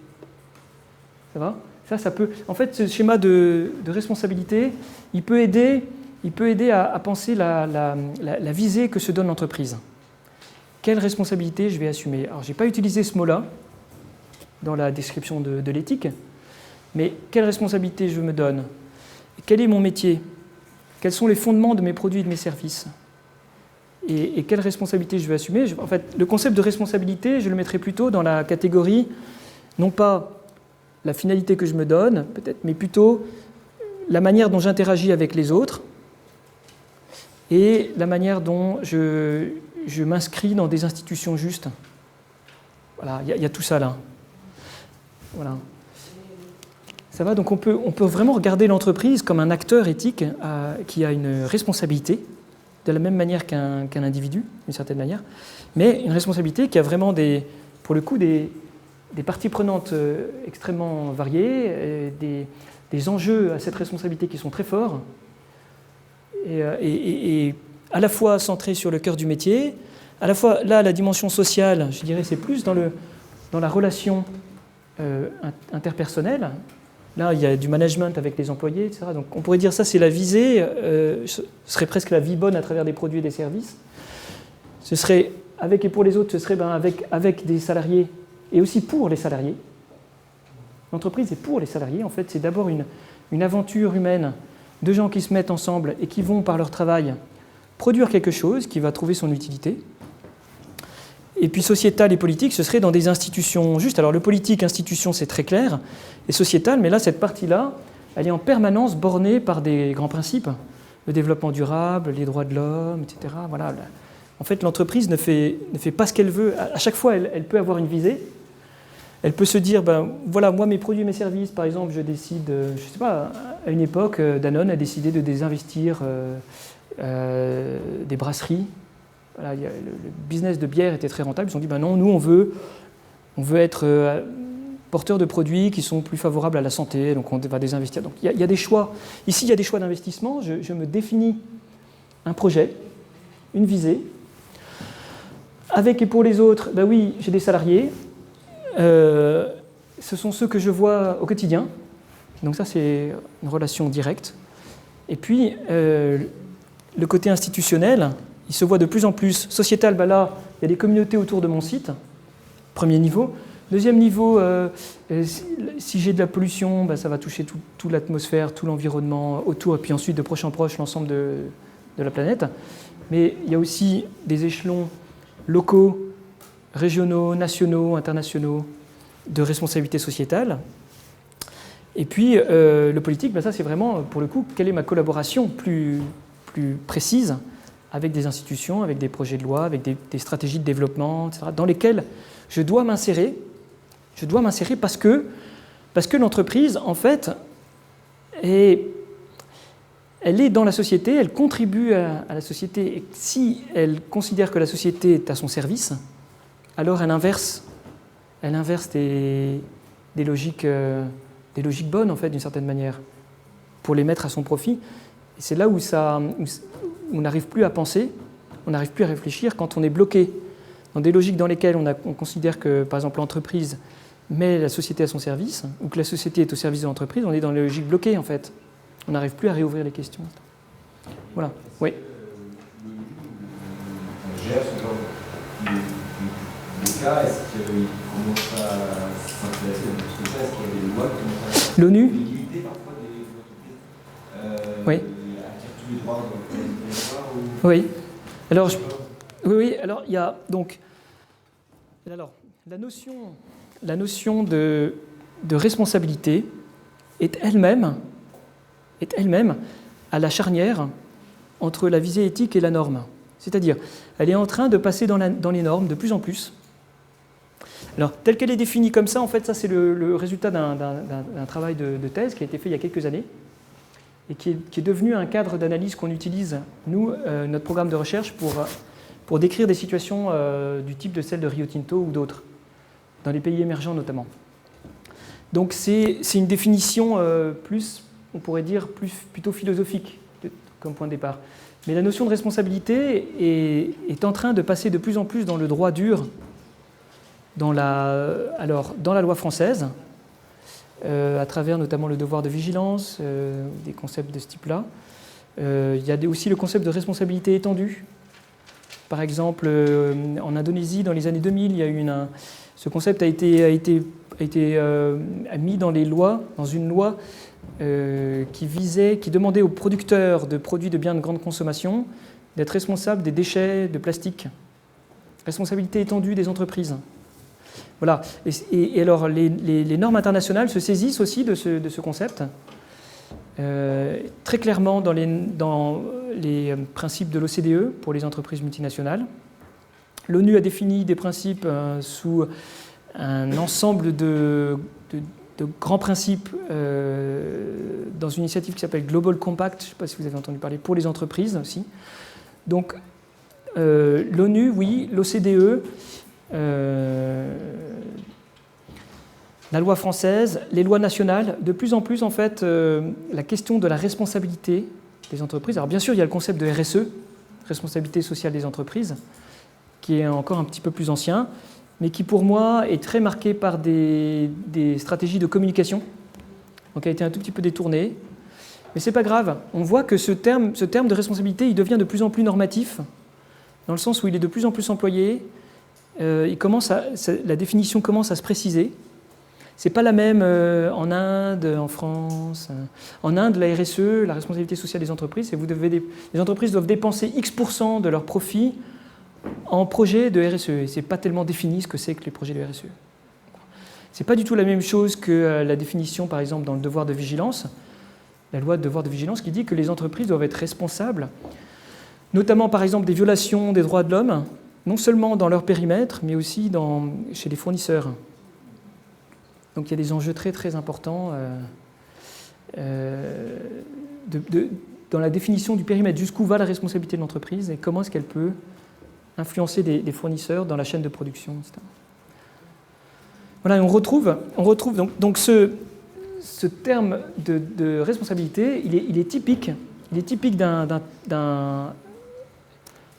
Ça va ? Ça peut... En fait, ce schéma de responsabilité, il peut aider à penser la visée que se donne l'entreprise. Quelle responsabilité je vais assumer ? Alors, je n'ai pas utilisé ce mot-là dans la description de l'éthique, mais quelle responsabilité je me donne ? Quel est mon métier ? Quels sont les fondements de mes produits et de mes services ? Et quelle responsabilité je vais assumer ? En fait, le concept de responsabilité, je le mettrais plutôt dans la catégorie, non pas la finalité que je me donne, peut-être, mais plutôt la manière dont j'interagis avec les autres et la manière dont je m'inscris dans des institutions justes. Voilà, il y a tout ça là. Voilà. Ça va, donc on peut vraiment regarder l'entreprise comme un acteur éthique qui a une responsabilité, de la même manière qu'un individu, d'une certaine manière, mais une responsabilité qui a vraiment pour le coup, des parties prenantes extrêmement variées, des enjeux à cette responsabilité qui sont très forts, et à la fois centrés sur le cœur du métier, à la fois, là, la dimension sociale, je dirais, c'est plus dans la relation interpersonnelle. Là, il y a du management avec les employés, etc. Donc, on pourrait dire ça, c'est la visée, ce serait presque la vie bonne à travers des produits et des services. Ce serait, avec et pour les autres, ce serait avec des salariés et aussi pour les salariés. L'entreprise est pour les salariés, en fait, c'est d'abord une aventure humaine de gens qui se mettent ensemble et qui vont, par leur travail, produire quelque chose qui va trouver son utilité. Et puis sociétal et politique, ce serait dans des institutions justes. Alors le politique, institution, c'est très clair, et sociétal, mais là, cette partie-là, elle est en permanence bornée par des grands principes. Le développement durable, les droits de l'homme, etc. Voilà. En fait, l'entreprise ne fait pas ce qu'elle veut. À chaque fois, elle peut avoir une visée. Elle peut se dire, voilà, moi, mes produits et mes services, par exemple, je décide, je ne sais pas, à une époque, Danone a décidé de désinvestir des brasseries. Voilà, le business de bière était très rentable. Ils ont dit, non, nous, on veut être porteurs de produits qui sont plus favorables à la santé, donc on va désinvestir. Donc il y a des choix. Ici, il y a des choix d'investissement. Je me définis un projet, une visée. Avec et pour les autres, oui, j'ai des salariés. Ce sont ceux que je vois au quotidien. Donc ça, c'est une relation directe. Et puis, le côté institutionnel, il se voit de plus en plus. Sociétal, là, il y a des communautés autour de mon site, premier niveau. Deuxième niveau, si j'ai de la pollution, ça va toucher toute l'atmosphère, tout l'environnement autour, et puis ensuite, de proche en proche, l'ensemble de la planète. Mais il y a aussi des échelons locaux, régionaux, nationaux, internationaux, de responsabilité sociétale. Et puis, le politique, ça, c'est vraiment, pour le coup, quelle est ma collaboration plus précise avec des institutions, avec des projets de loi, avec des stratégies de développement, etc., dans lesquelles je dois m'insérer. Je dois m'insérer parce que l'entreprise, en fait, elle est dans la société, elle contribue à la société. Et si elle considère que la société est à son service, alors elle inverse des logiques bonnes, en fait, d'une certaine manière, pour les mettre à son profit. Et c'est là où on n'arrive plus à penser, on n'arrive plus à réfléchir quand on est bloqué dans des logiques dans lesquelles on considère que, par exemple, l'entreprise met la société à son service, ou que la société est au service de l'entreprise, on est dans les logiques bloquées, en fait. On n'arrive plus à réouvrir les questions. Voilà. Oui. On gère ce genre de cas. Est-ce qu'il commence à s'intéresser à tout ça? Est-ce qu'il y a des lois qui commencent à... L'ONU. L'égalité parfois des entreprises. Oui. Acquérir tous les droits dans le territoire ou... Oui. Alors, Oui, alors il y a donc la notion de responsabilité est elle-même à la charnière entre la visée éthique et la norme. C'est-à-dire, elle est en train de passer dans les normes de plus en plus. Alors, telle qu'elle est définie comme ça, en fait, ça c'est le résultat d'un travail de thèse qui a été fait il y a quelques années et qui est devenu un cadre d'analyse qu'on utilise, nous, notre programme de recherche, pour décrire des situations du type de celle de Rio Tinto ou d'autres, dans les pays émergents notamment. Donc c'est une définition plus, on pourrait dire, plutôt philosophique comme point de départ. Mais la notion de responsabilité est en train de passer de plus en plus dans le droit dur, dans la loi française, à travers notamment le devoir de vigilance, des concepts de ce type-là. Il y a aussi le concept de responsabilité étendue. Par exemple, en Indonésie, dans les années 2000, il y a eu ce concept a été mis dans les lois, dans une loi qui demandait aux producteurs de produits de biens de grande consommation d'être responsables des déchets de plastique. Responsabilité étendue des entreprises. Voilà. Et alors, les normes internationales se saisissent aussi de ce concept. Très clairement dans les principes de l'OCDE pour les entreprises multinationales. L'ONU a défini des principes sous un ensemble de grands principes dans une initiative qui s'appelle Global Compact, je ne sais pas si vous avez entendu parler, pour les entreprises aussi. Donc l'ONU, oui, l'OCDE, la loi française, les lois nationales, de plus en plus, en fait, la question de la responsabilité des entreprises. Alors, bien sûr, il y a le concept de RSE, responsabilité sociale des entreprises, qui est encore un petit peu plus ancien, mais qui, pour moi, est très marqué par des stratégies de communication, donc a été un tout petit peu détourné. Mais ce n'est pas grave. On voit que ce terme de responsabilité, il devient de plus en plus normatif, dans le sens où il est de plus en plus employé. La définition commence à se préciser. Ce n'est pas la même en Inde, en France. En Inde, la RSE, la responsabilité sociale des entreprises, les entreprises doivent dépenser X% de leurs profits en projets de RSE. Et ce n'est pas tellement défini ce que c'est que les projets de RSE. Ce n'est pas du tout la même chose que la définition, par exemple, dans le devoir de vigilance, la loi de devoir de vigilance qui dit que les entreprises doivent être responsables, notamment, par exemple, des violations des droits de l'homme, non seulement dans leur périmètre, mais aussi chez les fournisseurs. Donc il y a des enjeux très très importants dans la définition du périmètre, jusqu'où va la responsabilité de l'entreprise et comment est-ce qu'elle peut influencer des fournisseurs dans la chaîne de production, etc. Voilà, et on retrouve donc ce terme de responsabilité, il est typique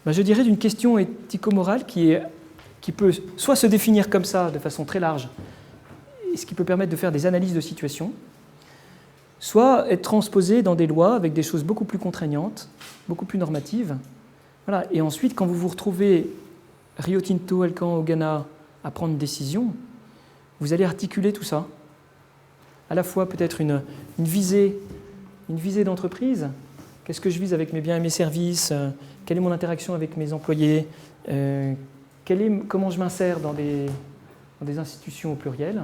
je dirais d'une question éthico-morale qui peut soit se définir comme ça de façon très large, ce qui peut permettre de faire des analyses de situation, soit être transposé dans des lois avec des choses beaucoup plus contraignantes, beaucoup plus normatives. Voilà. Et ensuite, quand vous vous retrouvez Rio Tinto, Elcan au Ghana à prendre une décision, vous allez articuler tout ça. À la fois peut-être une visée d'entreprise. Qu'est-ce que je vise avec mes biens et mes services? Quelle est mon interaction avec mes employés? Comment je m'insère dans des institutions au pluriel?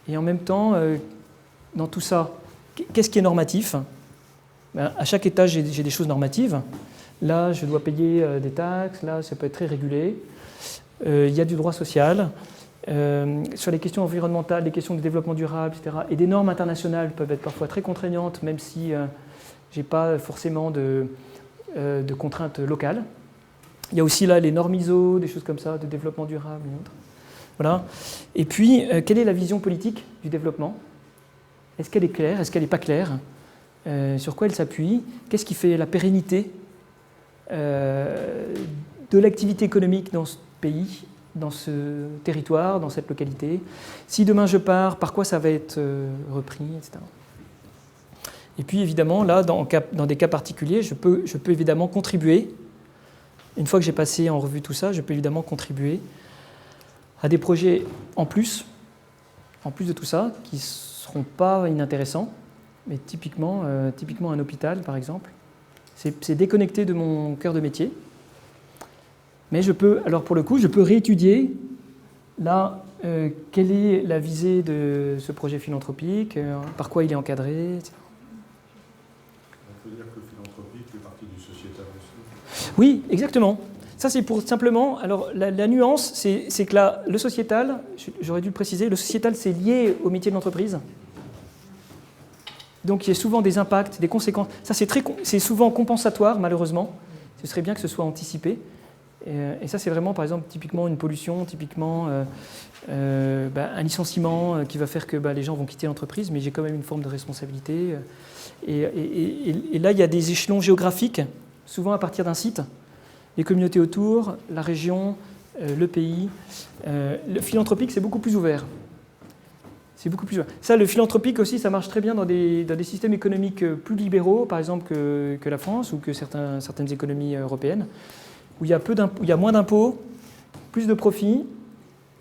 Et en même temps, dans tout ça, qu'est-ce qui est normatif? À chaque étage, j'ai des choses normatives. Là, je dois payer des taxes. Là, ça peut être très régulé. Il y a du droit social. Sur les questions environnementales, les questions de développement durable, etc. Et des normes internationales peuvent être parfois très contraignantes, même si je n'ai pas forcément de contraintes locales. Il y a aussi là les normes ISO, des choses comme ça, de développement durable et autres. Voilà. Et puis, quelle est la vision politique du développement? Est-ce qu'elle est claire? Est-ce qu'elle n'est pas claire? Sur quoi elle s'appuie? Qu'est-ce qui fait la pérennité de l'activité économique dans ce pays, dans ce territoire, dans cette localité? Si demain je pars, par quoi ça va être repris, etc. Et puis évidemment, là, dans des cas particuliers, je peux évidemment contribuer. Une fois que j'ai passé en revue tout ça, je peux évidemment contribuer à des projets en plus de tout ça, qui ne seront pas inintéressants, mais typiquement un hôpital, par exemple. C'est déconnecté de mon cœur de métier, Mais je peux, alors pour le coup, je peux réétudier là quelle est la visée de ce projet philanthropique, par quoi il est encadré, etc. On peut dire que le philanthropique fait partie du sociétal aussi. Oui, exactement. Ça, c'est pour simplement. Alors, la nuance, c'est que là, le sociétal, j'aurais dû le préciser, le sociétal, c'est lié au métier de l'entreprise. Donc, il y a souvent des impacts, des conséquences. Ça, c'est souvent compensatoire, malheureusement. Ce serait bien que ce soit anticipé. Et ça, c'est vraiment, par exemple, typiquement une pollution, typiquement un licenciement qui va faire que les gens vont quitter l'entreprise, mais j'ai quand même une forme de responsabilité. Et là, il y a des échelons géographiques, souvent à partir d'un site. Les communautés autour, la région, le pays. Le philanthropique, c'est beaucoup plus ouvert. C'est beaucoup plus ouvert. Ça, le philanthropique aussi, ça marche très bien dans des systèmes économiques plus libéraux, par exemple que la France ou que certaines économies européennes, où il y a moins d'impôts, plus de profits,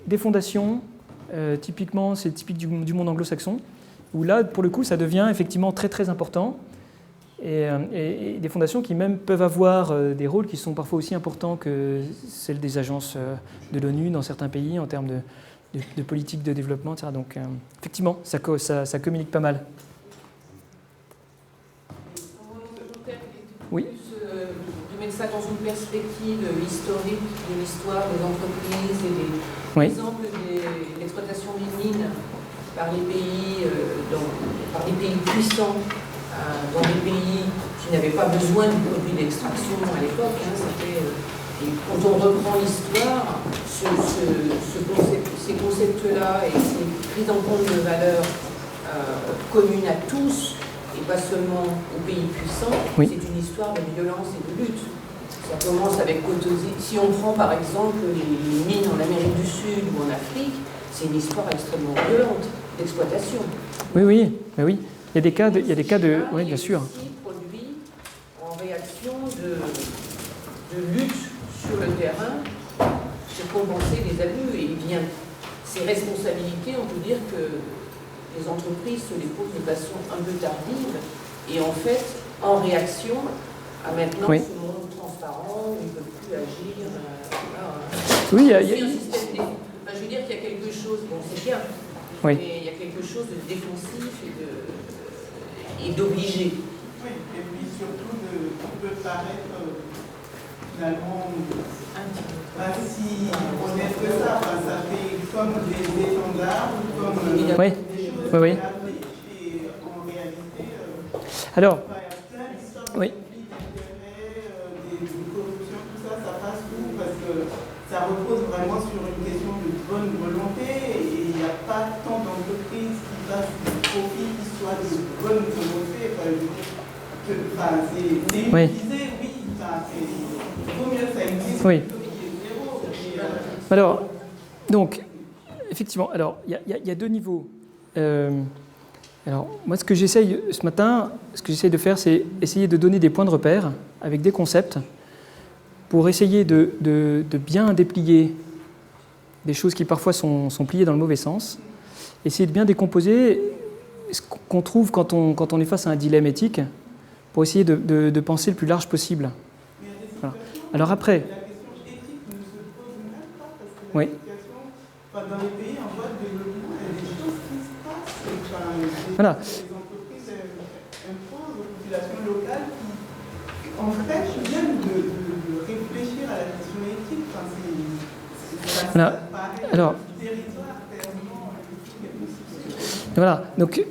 des fondations, typiquement, c'est typique du monde anglo-saxon, où là, pour le coup, ça devient effectivement très très important. Et des fondations qui même peuvent avoir des rôles qui sont parfois aussi importants que celles des agences de l'ONU dans certains pays en termes de politique de développement, etc. Donc effectivement, ça communique pas mal. Oui. De mettre ça dans une perspective historique de l'histoire des entreprises et des exemples de l'exploitation des mines par les pays, par des pays puissants. Dans des pays qui n'avaient pas besoin de produits d'extraction à l'époque. Et quand on reprend l'histoire, ces concepts-là et ces prises en compte de valeurs communes à tous, et pas seulement aux pays puissants, c'est une histoire de violence et de lutte. Ça commence avec Cotosi. Si on prend par exemple les mines en Amérique du Sud ou en Afrique, c'est une histoire extrêmement violente d'exploitation. Oui. Il y a des cas de... Oui, bien sûr. Aussi produit en réaction de lutte sur le terrain pour compenser les abus. Et bien, ces responsabilités, on peut dire que les entreprises se les posent de façon un peu tardive. Et en fait, en réaction à maintenant ce monde transparent où ils ne peuvent plus agir. Oui, il y a... je veux dire qu'il y a quelque chose, bon c'est bien, mais il y a quelque chose de défensif et d'obligé. Oui, et puis surtout qui peut paraître finalement pas si honnête que ça. Enfin, ça fait comme des étendards, comme des choses oui. Et en réalité, alors, oui. Des corruptions, tout ça, ça passe où? Parce que ça repose vraiment sur une question de bonne volonté et il n'y a pas tant d'entreprises qui fassent du profit qui soient de bonne volonté. C'est utilisé, oui. Il vaut mieux que ça existe oui. plutôt qu'il y ait zéro. Alors, donc, effectivement, alors il y a deux niveaux. Alors, moi, ce que j'essaye ce matin, ce que j'essaye de faire, c'est essayer de donner des points de repère avec des concepts pour essayer de bien déplier des choses qui parfois sont pliées dans le mauvais sens, essayer de bien décomposer ce qu'on trouve quand on est face à un dilemme éthique, pour essayer de penser le plus large possible. Voilà. Alors après... La question éthique ne se pose même pas, parce que oui. dans les pays en voie de développement, il y a des choses qui se passent. Voilà. Les entreprises imposent aux populations locales qui empêchent même de réfléchir à la question éthique. Ça paraît alors, dérisoire, tellement voilà. Donc,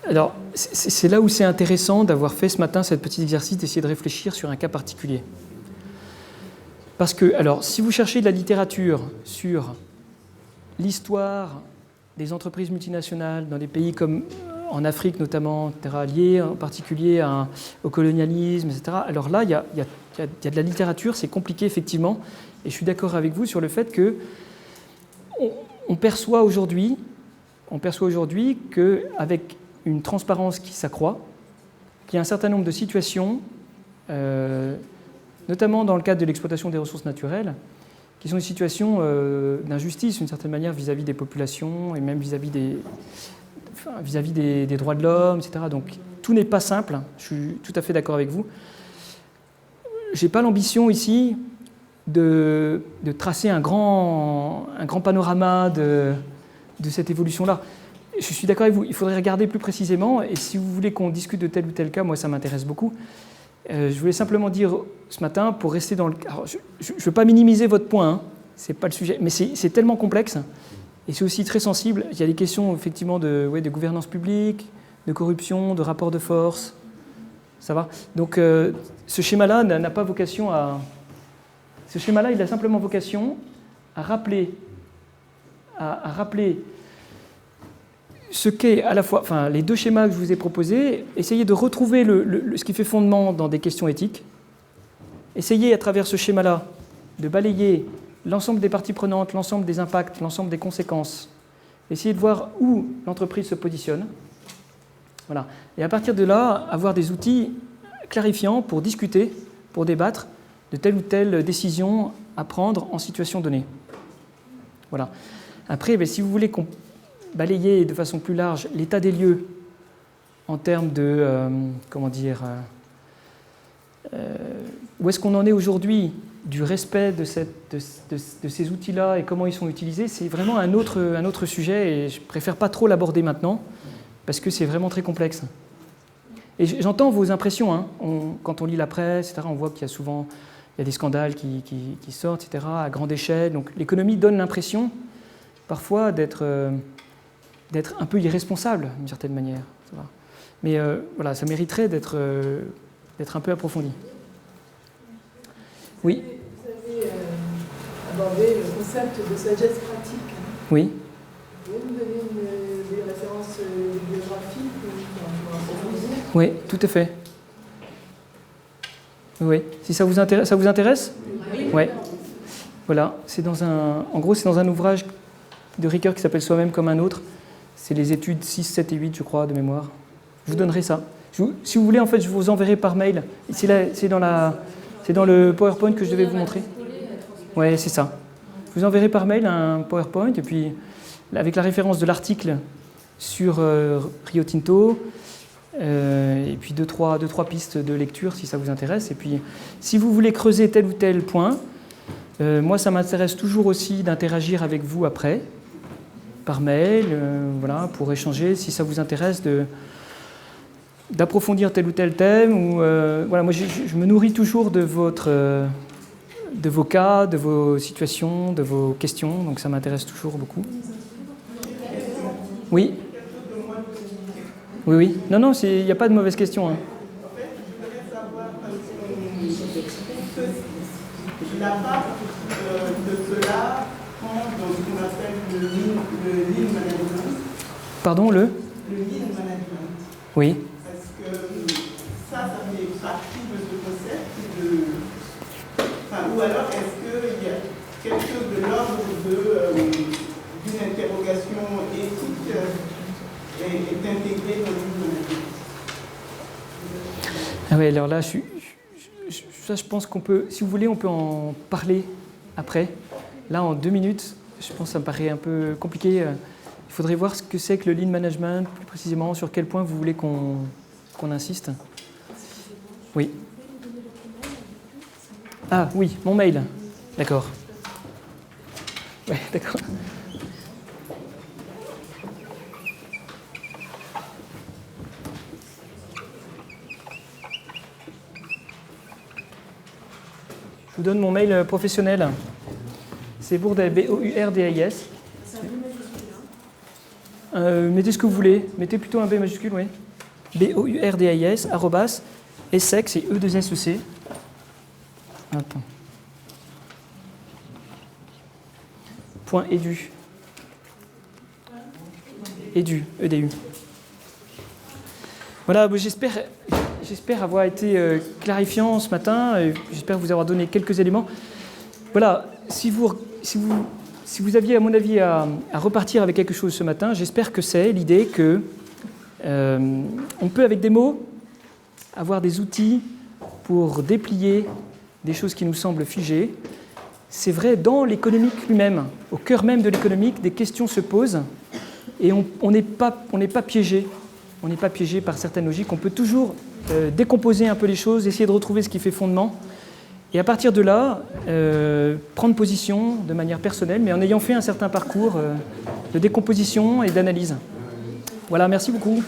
alors, c'est là où c'est intéressant d'avoir fait ce matin cet petit exercice d'essayer de réfléchir sur un cas particulier. Parce que, alors, si vous cherchez de la littérature sur l'histoire des entreprises multinationales dans des pays comme en Afrique notamment, liés en particulier au colonialisme, etc., alors là, il y a de la littérature, c'est compliqué effectivement, et je suis d'accord avec vous sur le fait que on perçoit aujourd'hui qu'avec une transparence qui s'accroît, qu'il y a un certain nombre de situations, notamment dans le cadre de l'exploitation des ressources naturelles, qui sont des situations d'injustice, d'une certaine manière, vis-à-vis des populations et même vis-à-vis des droits de l'homme, etc. Donc tout n'est pas simple, je suis tout à fait d'accord avec vous. Je n'ai pas l'ambition ici de tracer un grand panorama de cette évolution-là. Je suis d'accord avec vous, il faudrait regarder plus précisément, et si vous voulez qu'on discute de tel ou tel cas, moi ça m'intéresse beaucoup. Je voulais simplement dire ce matin, pour rester dans le... Alors, je ne veux pas minimiser votre point, hein, ce n'est pas le sujet, mais c'est tellement complexe, et c'est aussi très sensible. Il y a des questions effectivement de gouvernance publique, de corruption, de rapport de force, ça va. Donc ce schéma-là n'a pas vocation à... Ce schéma-là, il a simplement vocation à rappeler ce qu'est à la fois, enfin, les deux schémas que je vous ai proposés, essayez de retrouver ce qui fait fondement dans des questions éthiques, essayez à travers ce schéma-là de balayer l'ensemble des parties prenantes, l'ensemble des impacts, l'ensemble des conséquences, essayez de voir où l'entreprise se positionne, voilà. Et à partir de là, avoir des outils clarifiants pour discuter, pour débattre de telle ou telle décision à prendre en situation donnée. Voilà. Après, si vous voulez qu'on balayer de façon plus large l'état des lieux en termes de, où est-ce qu'on en est aujourd'hui du respect de ces outils-là et comment ils sont utilisés, c'est vraiment un autre sujet et je préfère pas trop l'aborder maintenant parce que c'est vraiment très complexe. Et j'entends vos impressions, hein. Quand on lit la presse, etc., on voit qu'il y a souvent des scandales qui sortent, etc., à grande échelle. Donc l'économie donne l'impression parfois d'être un peu irresponsable, d'une certaine manière. Ça va. Mais voilà, ça mériterait d'être un peu approfondi. Oui. Vous avez abordé le concept de sagesse pratique. Oui. Vous pouvez nous donner des références bibliographiques pour approfondir ? Oui, tout à fait. Oui. Si ça vous intéresse ? Oui. Ouais. Voilà. En gros, c'est dans un ouvrage de Ricoeur qui s'appelle Soi-même comme un autre. C'est les études 6, 7 et 8, je crois, de mémoire. Je vous donnerai ça. Si vous voulez, en fait, je vous enverrai par mail. C'est dans le PowerPoint que je devais vous montrer. Oui, c'est ça. Je vous enverrai par mail un PowerPoint, et puis avec la référence de l'article sur Rio Tinto, et puis deux, trois pistes de lecture, si ça vous intéresse. Et puis, si vous voulez creuser tel ou tel point, moi, ça m'intéresse toujours aussi d'interagir avec vous après, par mail, voilà, pour échanger, si ça vous intéresse d'approfondir tel ou tel thème. Ou, voilà, moi, je me nourris toujours de vos cas, de vos situations, de vos questions, donc ça m'intéresse toujours beaucoup. Oui. Oui. Non, il n'y a pas de mauvaise question. Hein. En fait, je voudrais savoir la part de cela prend dans ce qu'on appelle le lean management. Pardon, le lean management. Oui. Parce que ça fait partie de ce concept ou alors est-ce qu'il y a quelque chose de l'ordre d'une interrogation éthique est intégrée dans le lean management? Ah oui, alors là, je pense qu'on peut, si vous voulez, on peut en parler après. Là, en 2 minutes, je pense que ça me paraît un peu compliqué. Il faudrait voir ce que c'est que le lean management, plus précisément, sur quel point vous voulez qu'on insiste. Oui. Ah oui, mon mail. D'accord. Ouais, d'accord. Je vous donne mon mail professionnel. C'est Bourdet, B-O-U-R-D-A-I-S. Mettez ce que vous voulez. Mettez plutôt un B majuscule, oui. B-O-U-R-D-A-I-S, @ ESSEC, c'est E2SEC. Attends. .edu. Edu, E-D-U. Voilà, j'espère avoir été clarifiant ce matin. J'espère vous avoir donné quelques éléments. Voilà, si vous aviez, à mon avis, à repartir avec quelque chose ce matin, j'espère que c'est l'idée que on peut, avec des mots, avoir des outils pour déplier des choses qui nous semblent figées. C'est vrai dans l'économique lui-même. Au cœur même de l'économique, des questions se posent et on n'est pas piégé. On n'est pas piégé par certaines logiques. On peut toujours décomposer un peu les choses, essayer de retrouver ce qui fait fondement Et à partir de là, prendre position de manière personnelle, mais en ayant fait un certain parcours de décomposition et d'analyse. Voilà, merci beaucoup.